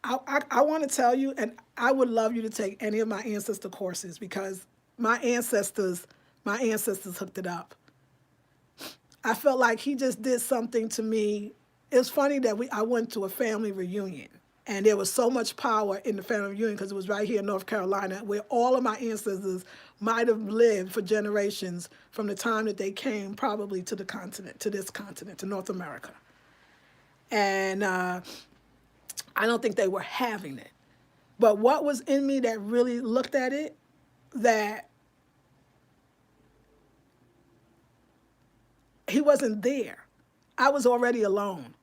I want to tell you, and I would love you to take any of my ancestor courses because my ancestors, my ancestors hooked it up. I felt like he just did something to me. It's funny that I went to a family reunion and there was so much power in the family reunion because it was right here in North Carolina where all of my ancestors might have lived for generations from the time that they came probably to the continent, to this continent, to North America. And I don't think they were having it. But what was in me that really looked at it, that he wasn't there. I was already alone.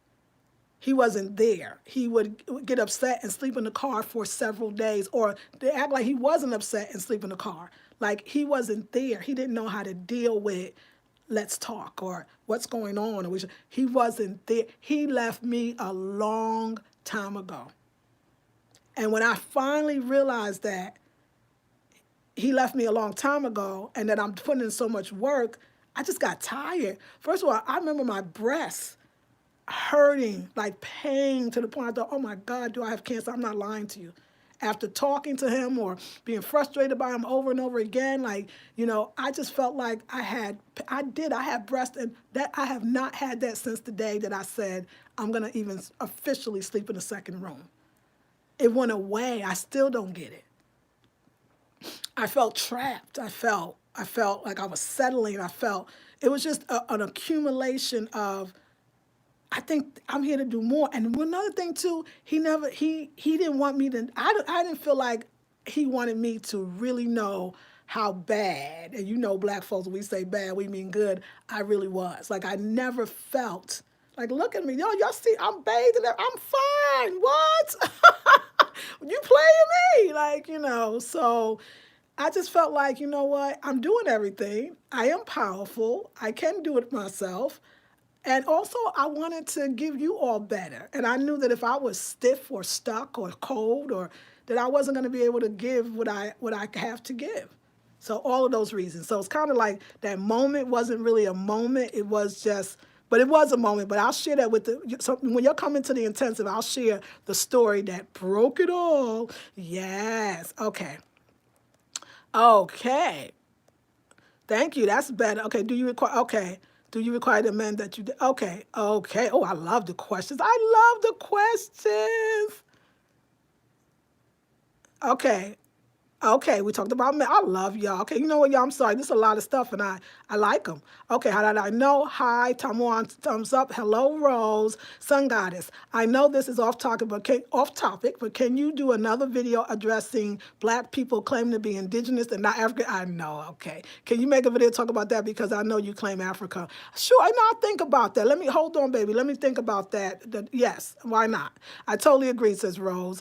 He wasn't there. He would get upset and sleep in the car for several days, or they act like he wasn't upset and sleep in the car. Like he wasn't there. He didn't know how to deal with, let's talk, or what's going on. He wasn't there. He left me a long time ago. And when I finally realized that he left me a long time ago and that I'm putting in so much work, I just got tired. First of all, I remember my breasts hurting, like pain to the point I thought, oh my God, do I have cancer? I'm not lying to you. After talking to him or being frustrated by him over and over again, like, I just felt like I had breast, and that I have not had that since the day that I said, I'm gonna even officially sleep in the second room. It went away. I still don't get it. I felt trapped. I felt like I was settling. It was just an accumulation of, I think I'm here to do more. And another thing too, he didn't want me to, I didn't feel like he wanted me to really know how bad, and black folks, when we say bad, we mean good, I really was. Like I never felt, like look at me, y'all see, I'm bathed in it, I'm fine, what? You playing me, like, so I just felt like, you know what, I'm doing everything. I am powerful. I can do it myself. And also, I wanted to give you all better. And I knew that if I was stiff or stuck or cold, or that I wasn't going to be able to give what I have to give. So all of those reasons. So it's kind of like that moment wasn't really a moment. It was just, but it was a moment. But I'll share that so when you're coming to the intensive, I'll share the story that broke it all. Yes. Okay. Okay. Thank you. That's better. Okay. Do you require the men that you did? Okay. Okay. Oh, I love the questions. I love the questions. Okay. Okay, we talked about men. I love y'all. Okay, you know what, y'all? I'm sorry. This is a lot of stuff, and I like them. Okay, how did I know? Hi, Tamuan, thumbs up. Hello, Rose, Sun Goddess. I know this is off topic, but can you do another video addressing Black people claiming to be indigenous and not African? I know. Okay, can you make a video talk about that, because I know you claim Africa? Sure, I know. I'll think about that. Hold on, baby. Let me think about that. Yes, why not? I totally agree, says Rose.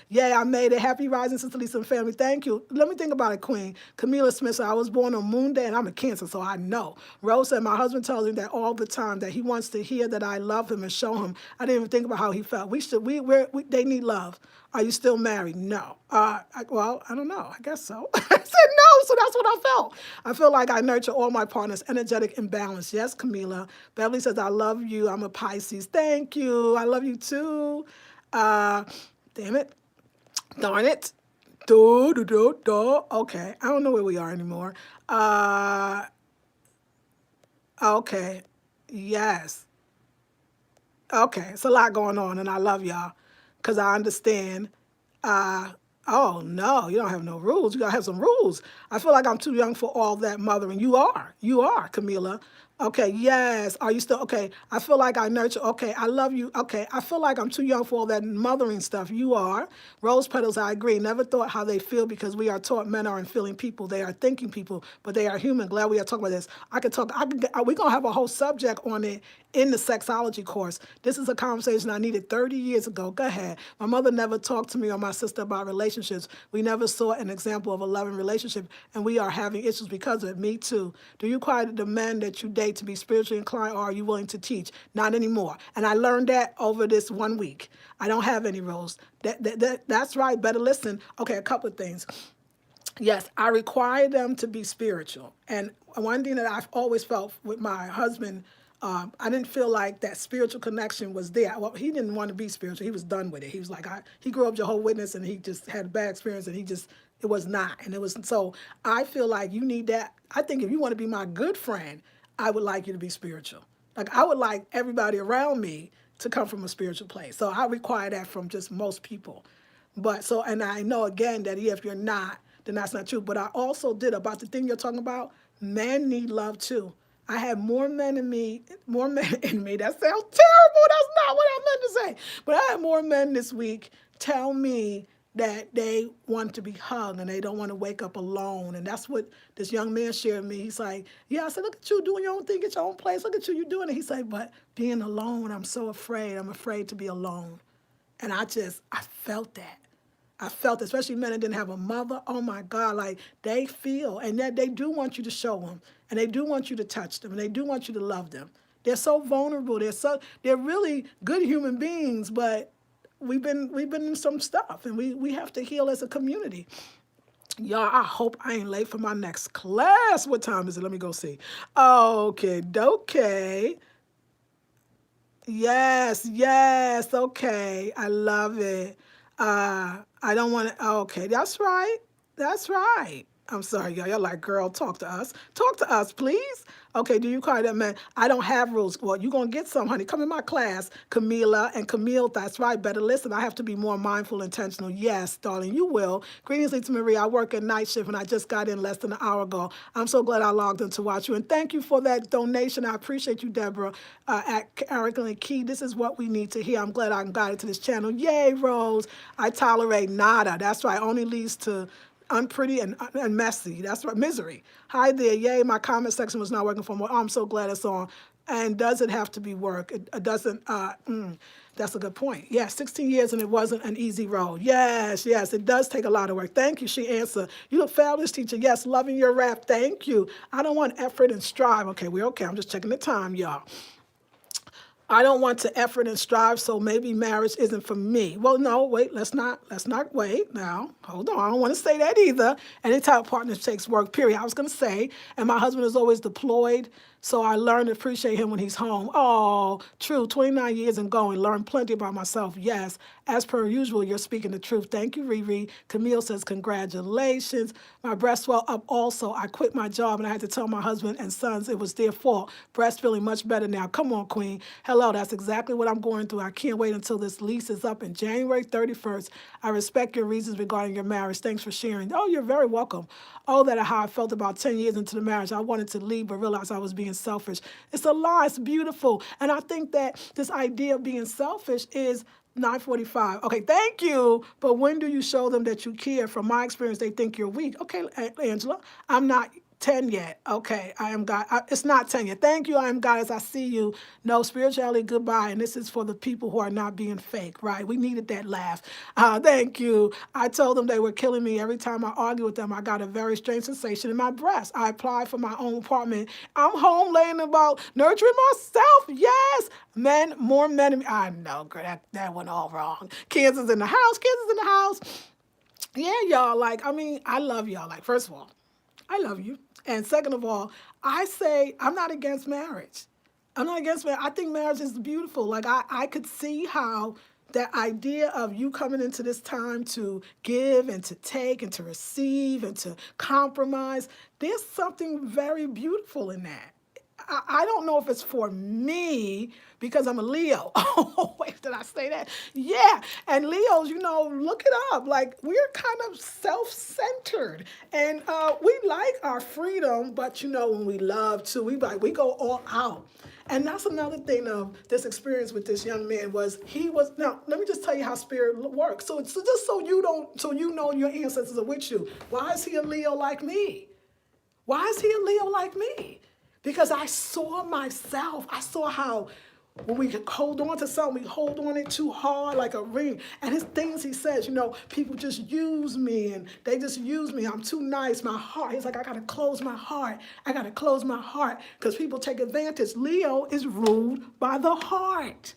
Yeah, I made it. Happy rising, Sister Lisa and family. Thank you. Let me think about it, Queen. Camila Smith said, I was born on Moon Day and I'm a Cancer, so I know. Rose said, my husband tells me that all the time, that he wants to hear that I love him and show him. I didn't even think about how he felt. They need love. Are you still married? No. I don't know. I guess so. I said no, so that's what I felt. I feel like I nurture all my partners, energetic and balanced. Yes, Camila. Beverly says, I love you. I'm a Pisces. Thank you. I love you too. Damn it. Darn it. Okay. I don't know where we are anymore. Okay. Yes. Okay. It's a lot going on, and I love y'all because I understand. Oh, no, you don't have no rules. You got to have some rules. I feel like I'm too young for all that mothering. You are, Camila. Okay, yes. Are you still okay? I feel like I nurture. Okay, I love you. Okay, I feel like I'm too young for all that mothering stuff. You are. Rose petals, I agree. Never thought how they feel because we are taught men aren't feeling people. They are thinking people, but they are human. Glad we are talking about this. I could talk, we're going to have a whole subject on it in the sexology course. This is a conversation I needed 30 years ago. Go ahead. My mother never talked to me or my sister about relationships. We never saw an example of a loving relationship, and we are having issues because of it. Me too. Do you require the men that you date to be spiritually inclined, or are you willing to teach? Not anymore. And I learned that over this 1 week. I don't have any roles. That's right. Better listen. Okay, a couple of things. Yes, I require them to be spiritual. And one thing that I've always felt with my husband, I didn't feel like that spiritual connection was there. Well, he didn't want to be spiritual. He was done with it. He was like, he grew up Jehovah's Witness, and he just had a bad experience, and it was not. And it was, so I feel like you need that. I think if you want to be my good friend, I would like you to be spiritual. Like, I would like everybody around me to come from a spiritual place. So I require that from just most people. But so, and I know again that if you're not, then that's not true. But I also did about the thing you're talking about. Men need love too. I had more men in me, more men in me. That sounds terrible. That's not what I meant to say. But I had more men this week tell me that they want to be hugged and they don't want to wake up alone. And that's what this young man shared with me. He's like, yeah, I said, look at you doing your own thing, get your own place. Look at you doing it. He said, but being alone, I'm so afraid. I'm afraid to be alone. And I felt that. I felt, especially men that didn't have a mother. Oh my God, like they feel, and that they do want you to show them, and they do want you to touch them, and they do want you to love them. They're so vulnerable. They're really good human beings, but we've been in some stuff, and we have to heal as a community. Y'all, I hope I ain't late for my next class. What time is it? Let me go see. Okay, okay. Yes, yes, okay. I love it. I don't want to, okay, that's right. That's right. I'm sorry, y'all. Y'all like, girl, talk to us. Talk to us, please. Okay, do you call that man? I don't have rules. Well, you're going to get some, honey. Come in my class, Camila and Camille. That's right. Better listen. I have to be more mindful, intentional. Yes, darling, you will. Greetings, Lisa Marie. I work a night shift, and I just got in less than an hour ago. I'm so glad I logged in to watch you. And thank you for that donation. I appreciate you, Deborah, at Eric and Key. This is what we need to hear. I'm glad I got it to this channel. Yay, Rose. I tolerate nada. That's right. Only leads to unpretty and messy. That's right. Misery. Hi there. Yay, my comment section was not working for me. Oh, I'm so glad it's on. And does it have to be work? It doesn't. That's a good point. Yeah, 16 years and it wasn't an easy road. Yes, yes, it does take a lot of work. Thank you, she answered. You look fabulous, teacher. Yes, loving your rap. Thank you. I don't want effort and strive. Okay, we're okay. I'm just checking the time, y'all. I don't want to effort and strive, so maybe marriage isn't for me. Well, no, wait, let's not wait now. Hold on, I don't want to say that either. Any type of partnership takes work, period. I was going to say, and my husband is always deployed, so I learn to appreciate him when he's home. Oh, true, 29 years and going, learned plenty about myself, yes. As per usual, you're speaking the truth. Thank you, Riri. Camille says, congratulations. My breast swelled up also. I quit my job and I had to tell my husband and sons it was their fault. Breast feeling much better now. Come on, Queen. Hello, that's exactly what I'm going through. I can't wait until this lease is up in January 31st. I respect your reasons regarding your marriage. Thanks for sharing. Oh, you're very welcome. Oh, that how I felt about 10 years into the marriage. I wanted to leave, but realized I was being selfish. It's a lie. It's beautiful. And I think that this idea of being selfish is 9:45. Okay, thank you. But when do you show them that you care? From my experience, they think you're weak. Okay, Angela, I'm not 10 yet. Okay, I am God. It's not 10 yet. Thank you. I am God as I see you. No, spirituality, goodbye. And this is for the people who are not being fake, right? We needed that laugh. Thank you. I told them they were killing me. Every time I argue with them, I got a very strange sensation in my breast. I applied for my own apartment. I'm home laying about nurturing myself. Yes. Men, more men. I know, girl, that went all wrong. Kansas in the house. Kansas in the house. Yeah, y'all. Like, I mean, I love y'all. Like, first of all, I love you. And second of all, I say I'm not against marriage. I'm not against marriage. I think marriage is beautiful. Like I could see how that idea of you coming into this time to give and to take and to receive and to compromise, there's something very beautiful in that. I don't know if it's for me because I'm a Leo. Oh, wait, did I say that? Yeah. And Leos, look it up. Like, we're kind of self-centered. And we like our freedom, but, when we love to, we go all out. And that's another thing of this experience with this young man now, let me just tell you how spirit works. So it's just so you know your ancestors are with you. Why is he a Leo like me? Why is he a Leo like me? Because I saw myself. I saw how when we hold on to something, we hold on it too hard like a ring. And his things he says, people just use me and they just use me. I'm too nice. My heart. He's like, I got to close my heart. I got to close my heart because people take advantage. Leo is ruled by the heart.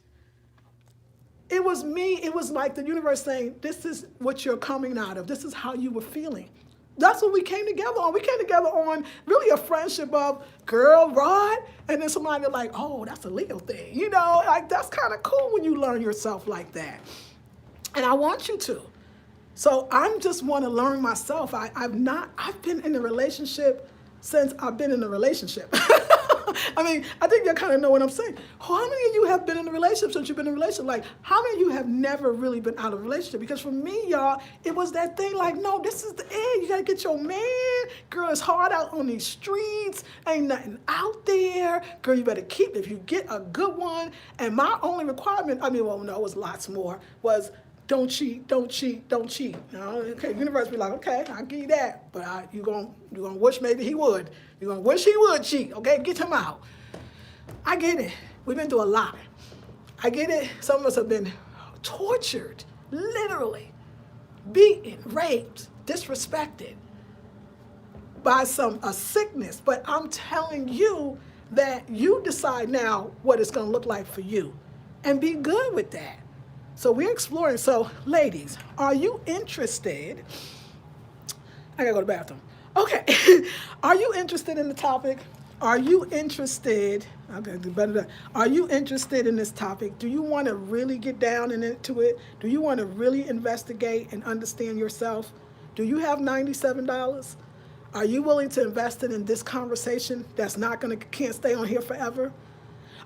It was me. It was like the universe saying, this is what you're coming out of. This is how you were feeling. That's what we came together on. We came together on really a friendship of girl, Rod, and then somebody like, oh, that's a Leo thing. Like that's kind of cool when you learn yourself like that. And I want you to. So I'm just want to learn myself. I've been in a relationship since I've been in a relationship. I mean, I think you kind of know what I'm saying. How many of you have been in a relationship since you've been in a relationship? Like, how many of you have never really been out of a relationship? Because for me, y'all, it was that thing like, no, this is the end. You got to get your man. Girl, it's hard out on these streets. Ain't nothing out there. Girl, you better keep it. If you get a good one. And my only requirement, it was lots more, was don't cheat, don't cheat, don't cheat. Okay, universe be like, okay, I'll give you that. But you're gonna wish maybe he would. You're going to wish he would cheat, okay? Get him out. I get it. We've been through a lot. I get it. Some of us have been tortured, literally, beaten, raped, disrespected by a sickness. But I'm telling you that you decide now what it's going to look like for you and be good with that. So we're exploring. So, ladies, are you interested? I got to go to the bathroom. Okay, are you interested in the topic? Are you interested? Okay, better. Are you interested in this topic? Do you want to really get down into it? Do you want to really investigate and understand yourself? Do you have $97? Are you willing to invest it in this conversation that's can't stay on here forever?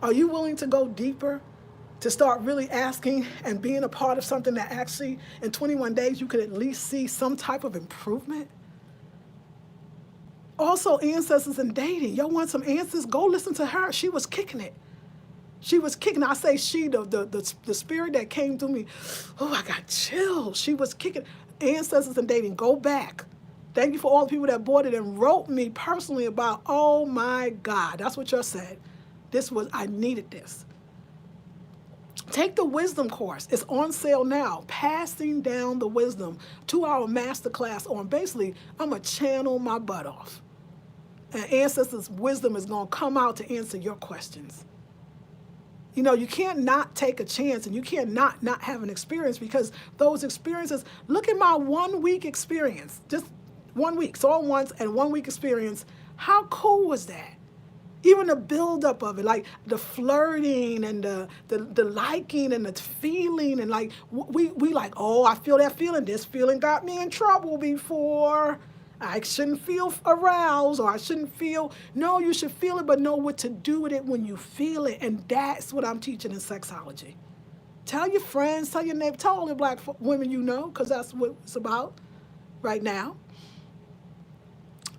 Are you willing to go deeper? To start really asking and being a part of something that actually in 21 days you could at least see some type of improvement? Also, ancestors and dating. Y'all want some answers? Go listen to her. She was kicking it. She was kicking. I say she, the spirit that came through me. Oh, I got chills. She was kicking. Ancestors and dating. Go back. Thank you for all the people that bought it and wrote me personally about, oh my God, that's what y'all said. I needed this. Take the wisdom course. It's on sale now. Passing down the wisdom. 2-hour masterclass on basically, I'm going to channel my butt off. And ancestors' wisdom is going to come out to answer your questions. You can't not take a chance and you can't not have an experience because those experiences, look at my 1 week experience, just 1 week, so all once and 1 week experience. How cool was that? Even the buildup of it, like the flirting and the liking and the feeling and like, we like, oh, I feel that feeling. This feeling got me in trouble before. I shouldn't feel aroused or I shouldn't feel. No, you should feel it, but know what to do with it when you feel it. And that's what I'm teaching in sexology. Tell your friends, tell your neighbors, tell all the black women you know, because that's what it's about right now.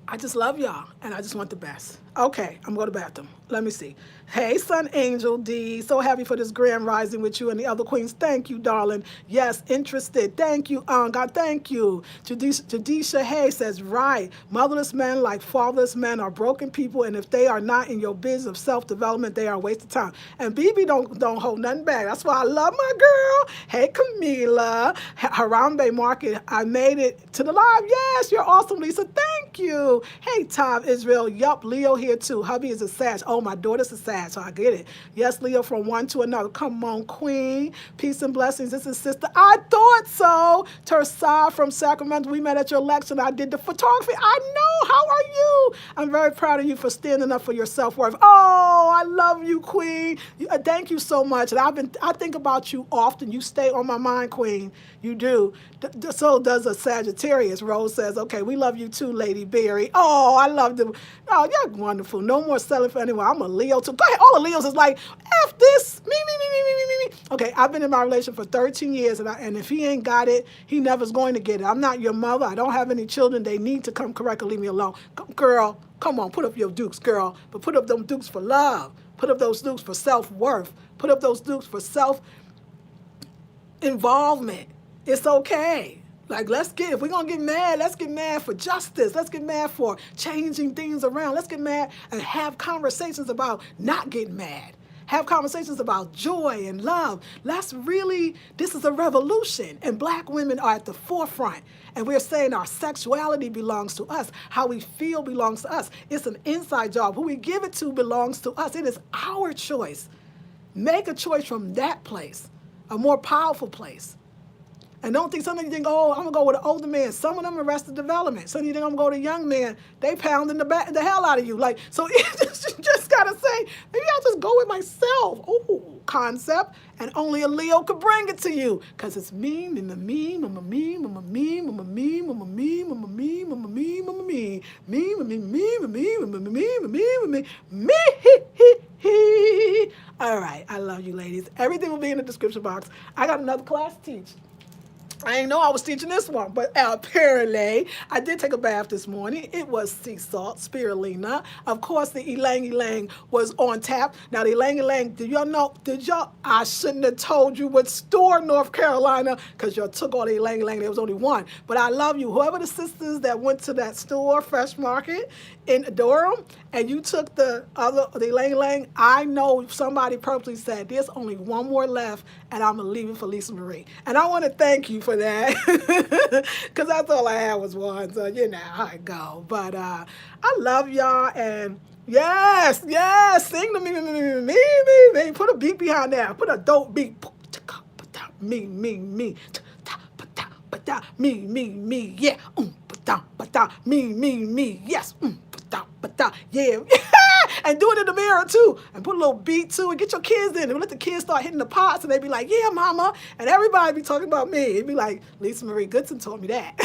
I just love y'all, and I just want the best. Okay, I'm going to the bathroom. Let me see. Hey, Sun Angel D. So happy for this grand rising with you and the other queens. Thank you, darling. Yes, interested. Thank you, God. Thank you. Jadisha Hay says, right. Motherless men like fatherless men are broken people, and if they are not in your business of self-development, they are a waste of time. And BB don't hold nothing back. That's why I love my girl. Hey, Camila. Harambe Market, I made it to the live. Yes, you're awesome, Lisa. Thank you. Hey, Tom Israel. Yup, Leo here too. Hubby is a Sag. Oh, my daughter's a Sag, so I get it. Yes, Leo, from one to another. Come on, queen. Peace and blessings. This is sister. I thought so. Tersa from Sacramento. We met at your lecture and I did the photography. I know. How are you? I'm very proud of you for standing up for your self-worth. Oh, I love you, queen. Thank you so much. And I think about you often. You stay on my mind, queen. You do. So does a Sagittarius. Rose says, okay, we love you too, Lady Berry. Oh, I love them. Oh, y'all wonderful. wonderful. No more selling for anyone. I'm a Leo too. Go ahead. All the Leos is like, F this. Me. Okay, I've been in my relationship for 13 years, and if he ain't got it, he never's going to get it. I'm not your mother. I don't have any children. They need to come correct or leave me alone. Girl, come on, put up your dukes, girl. But put up them dukes for love. Put up those dukes for self-worth. Put up those dukes for self-involvement. It's okay. Like, if we're going to get mad, let's get mad for justice. Let's get mad for changing things around. Let's get mad and have conversations about not getting mad. Have conversations about joy and love. This is a revolution. And black women are at the forefront. And we're saying our sexuality belongs to us. How we feel belongs to us. It's an inside job. Who we give it to belongs to us. It is our choice. Make a choice from that place, a more powerful place. And don't think some of you think, oh, I'm going to go with an older man. Some of them arrested development. Some of you think I'm going to go to a young man. They pounding the hell out of you. Like, so you just got to say, maybe I'll just go with myself. Ooh, concept. And only a Leo could bring it to you. Because it's me, me, me, me, me, me, me, me, me, me, me, me, me, me, me. All right, I love you, ladies. Everything will be in the description box. I got another class to teach. I didn't know I was teaching this one, but apparently I did take a bath this morning. It was sea salt, spirulina. Of course, the ylang ylang was on tap. Now, the ylang ylang, I shouldn't have told you what store, North Carolina, because y'all took all the ylang ylang. There was only one. But I love you. Whoever the sisters that went to that store, Fresh Market in Durham, and you took the ylang ylang, I know somebody purposely said, there's only one more left, and I'm going to leave it for Lisa Marie. And I want to thank you for that, because that's all I had was one, so you know how it go. But I love y'all, and yes, sing to me, put a beat behind that, put a dope beat, me, me, yeah, me, yes, yeah. And do it in the mirror too, and put a little beat to it. Get your kids in, and let the kids start hitting the pots, and they be like, "Yeah, mama," and everybody be talking about me. It'd be like, Lisa Marie Goodson told me that.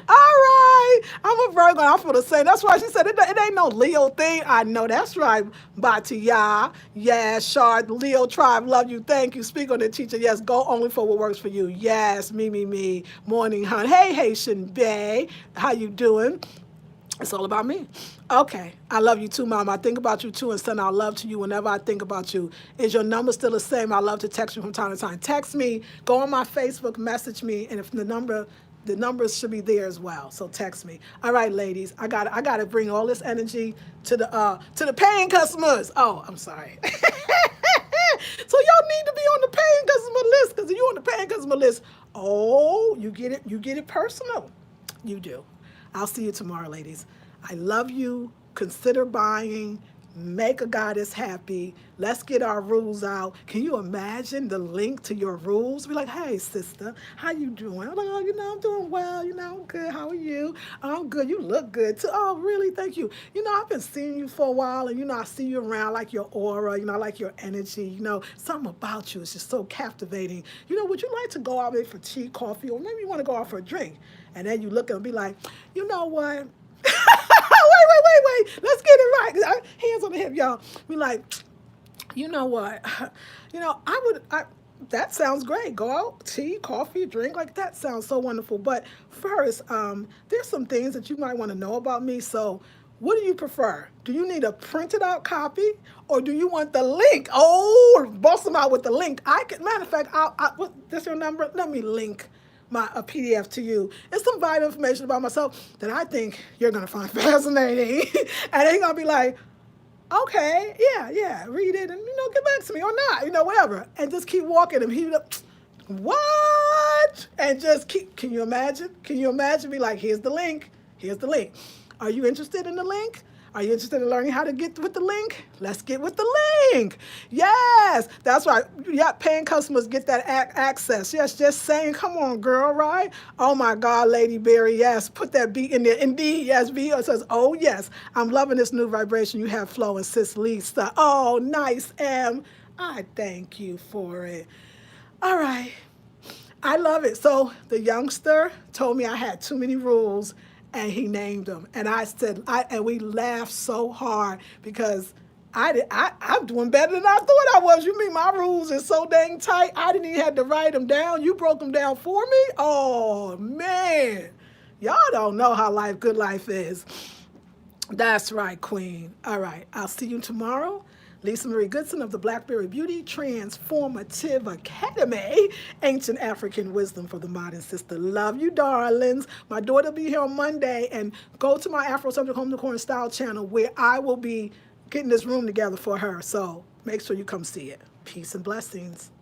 All right, I'm a Virgo. I'm for the same. That's why she said it ain't no Leo thing. I know that's right. Batia, yes, Shard, Leo tribe, love you, thank you. Speak on it, teacher. Yes, go only for what works for you. Yes, me. Morning, hun. Hey, Haitian Bay, how you doing? It's all about me. Okay. I love you too, Mama. I think about you too and send out love to you whenever I think about you. Is your number still the same? I love to text you from time to time. Text me. Go on my Facebook, message me, and if the numbers should be there as well. So text me. All right, ladies. I got to bring all this energy to the paying customers. Oh, I'm sorry. So y'all need to be on the paying customer list, because if you're on the paying customer list, oh, you get it personal. You do. I'll see you tomorrow, ladies. I love you. Consider buying. Make a goddess happy. Let's get our rules out. Can you imagine the link to your rules? Be like, hey, sister, how you doing? I'm like, oh, I'm doing well. I'm good. How are you? I'm good. You look good, too. Oh, really? Thank you. I've been seeing you for a while, and, I see you around, like your aura, I like your energy. Something about you is just so captivating. Would you like to go out maybe for tea, coffee, or maybe you want to go out for a drink? And then you look and be like, you know what? Wait. Let's get it right. Hands on the hip, y'all. Be like, you know what? That sounds great. Go out, tea, coffee, drink. Like, that sounds so wonderful. But first, there's some things that you might want to know about me. So what do you prefer? Do you need a printed out copy, or do you want the link? Oh, bust them out with the link. Matter of fact, this your number? Let me link a PDF to you. It's some vital information about myself that I think you're going to find fascinating. And they're going to be like, okay, yeah, read it and, get back to me or not, whatever. And just keep walking and he what? And just can you imagine? Be like, here's the link. Are you interested in the link? Are you interested in learning how to get with the link? Let's get with the link. Yes, that's right. Yeah, paying customers get that access. Yes, just saying, come on, girl, right? Oh, my God, Lady Berry, yes. Put that beat in there. Indeed, yes, B says, oh, yes. I'm loving this new vibration you have flowing, Sis Lisa. Oh, nice, M. I thank you for it. All right. I love it. So the youngster told me I had too many rules, and he named them. And I said, and we laughed so hard because I'm doing better than I thought I was. You mean my rules are so dang tight? I didn't even have to write them down. You broke them down for me? Oh, man. Y'all don't know how good life is. That's right, Queen. All right, I'll see you tomorrow. Lisa Marie Goodson of the Blackberry Beauty Transformative Academy, Ancient African Wisdom for the Modern Sister. Love you, darlings. My daughter will be here on Monday, and go to my Afro Subject Home Decor and Style channel where I will be getting this room together for her. So make sure you come see it. Peace and blessings.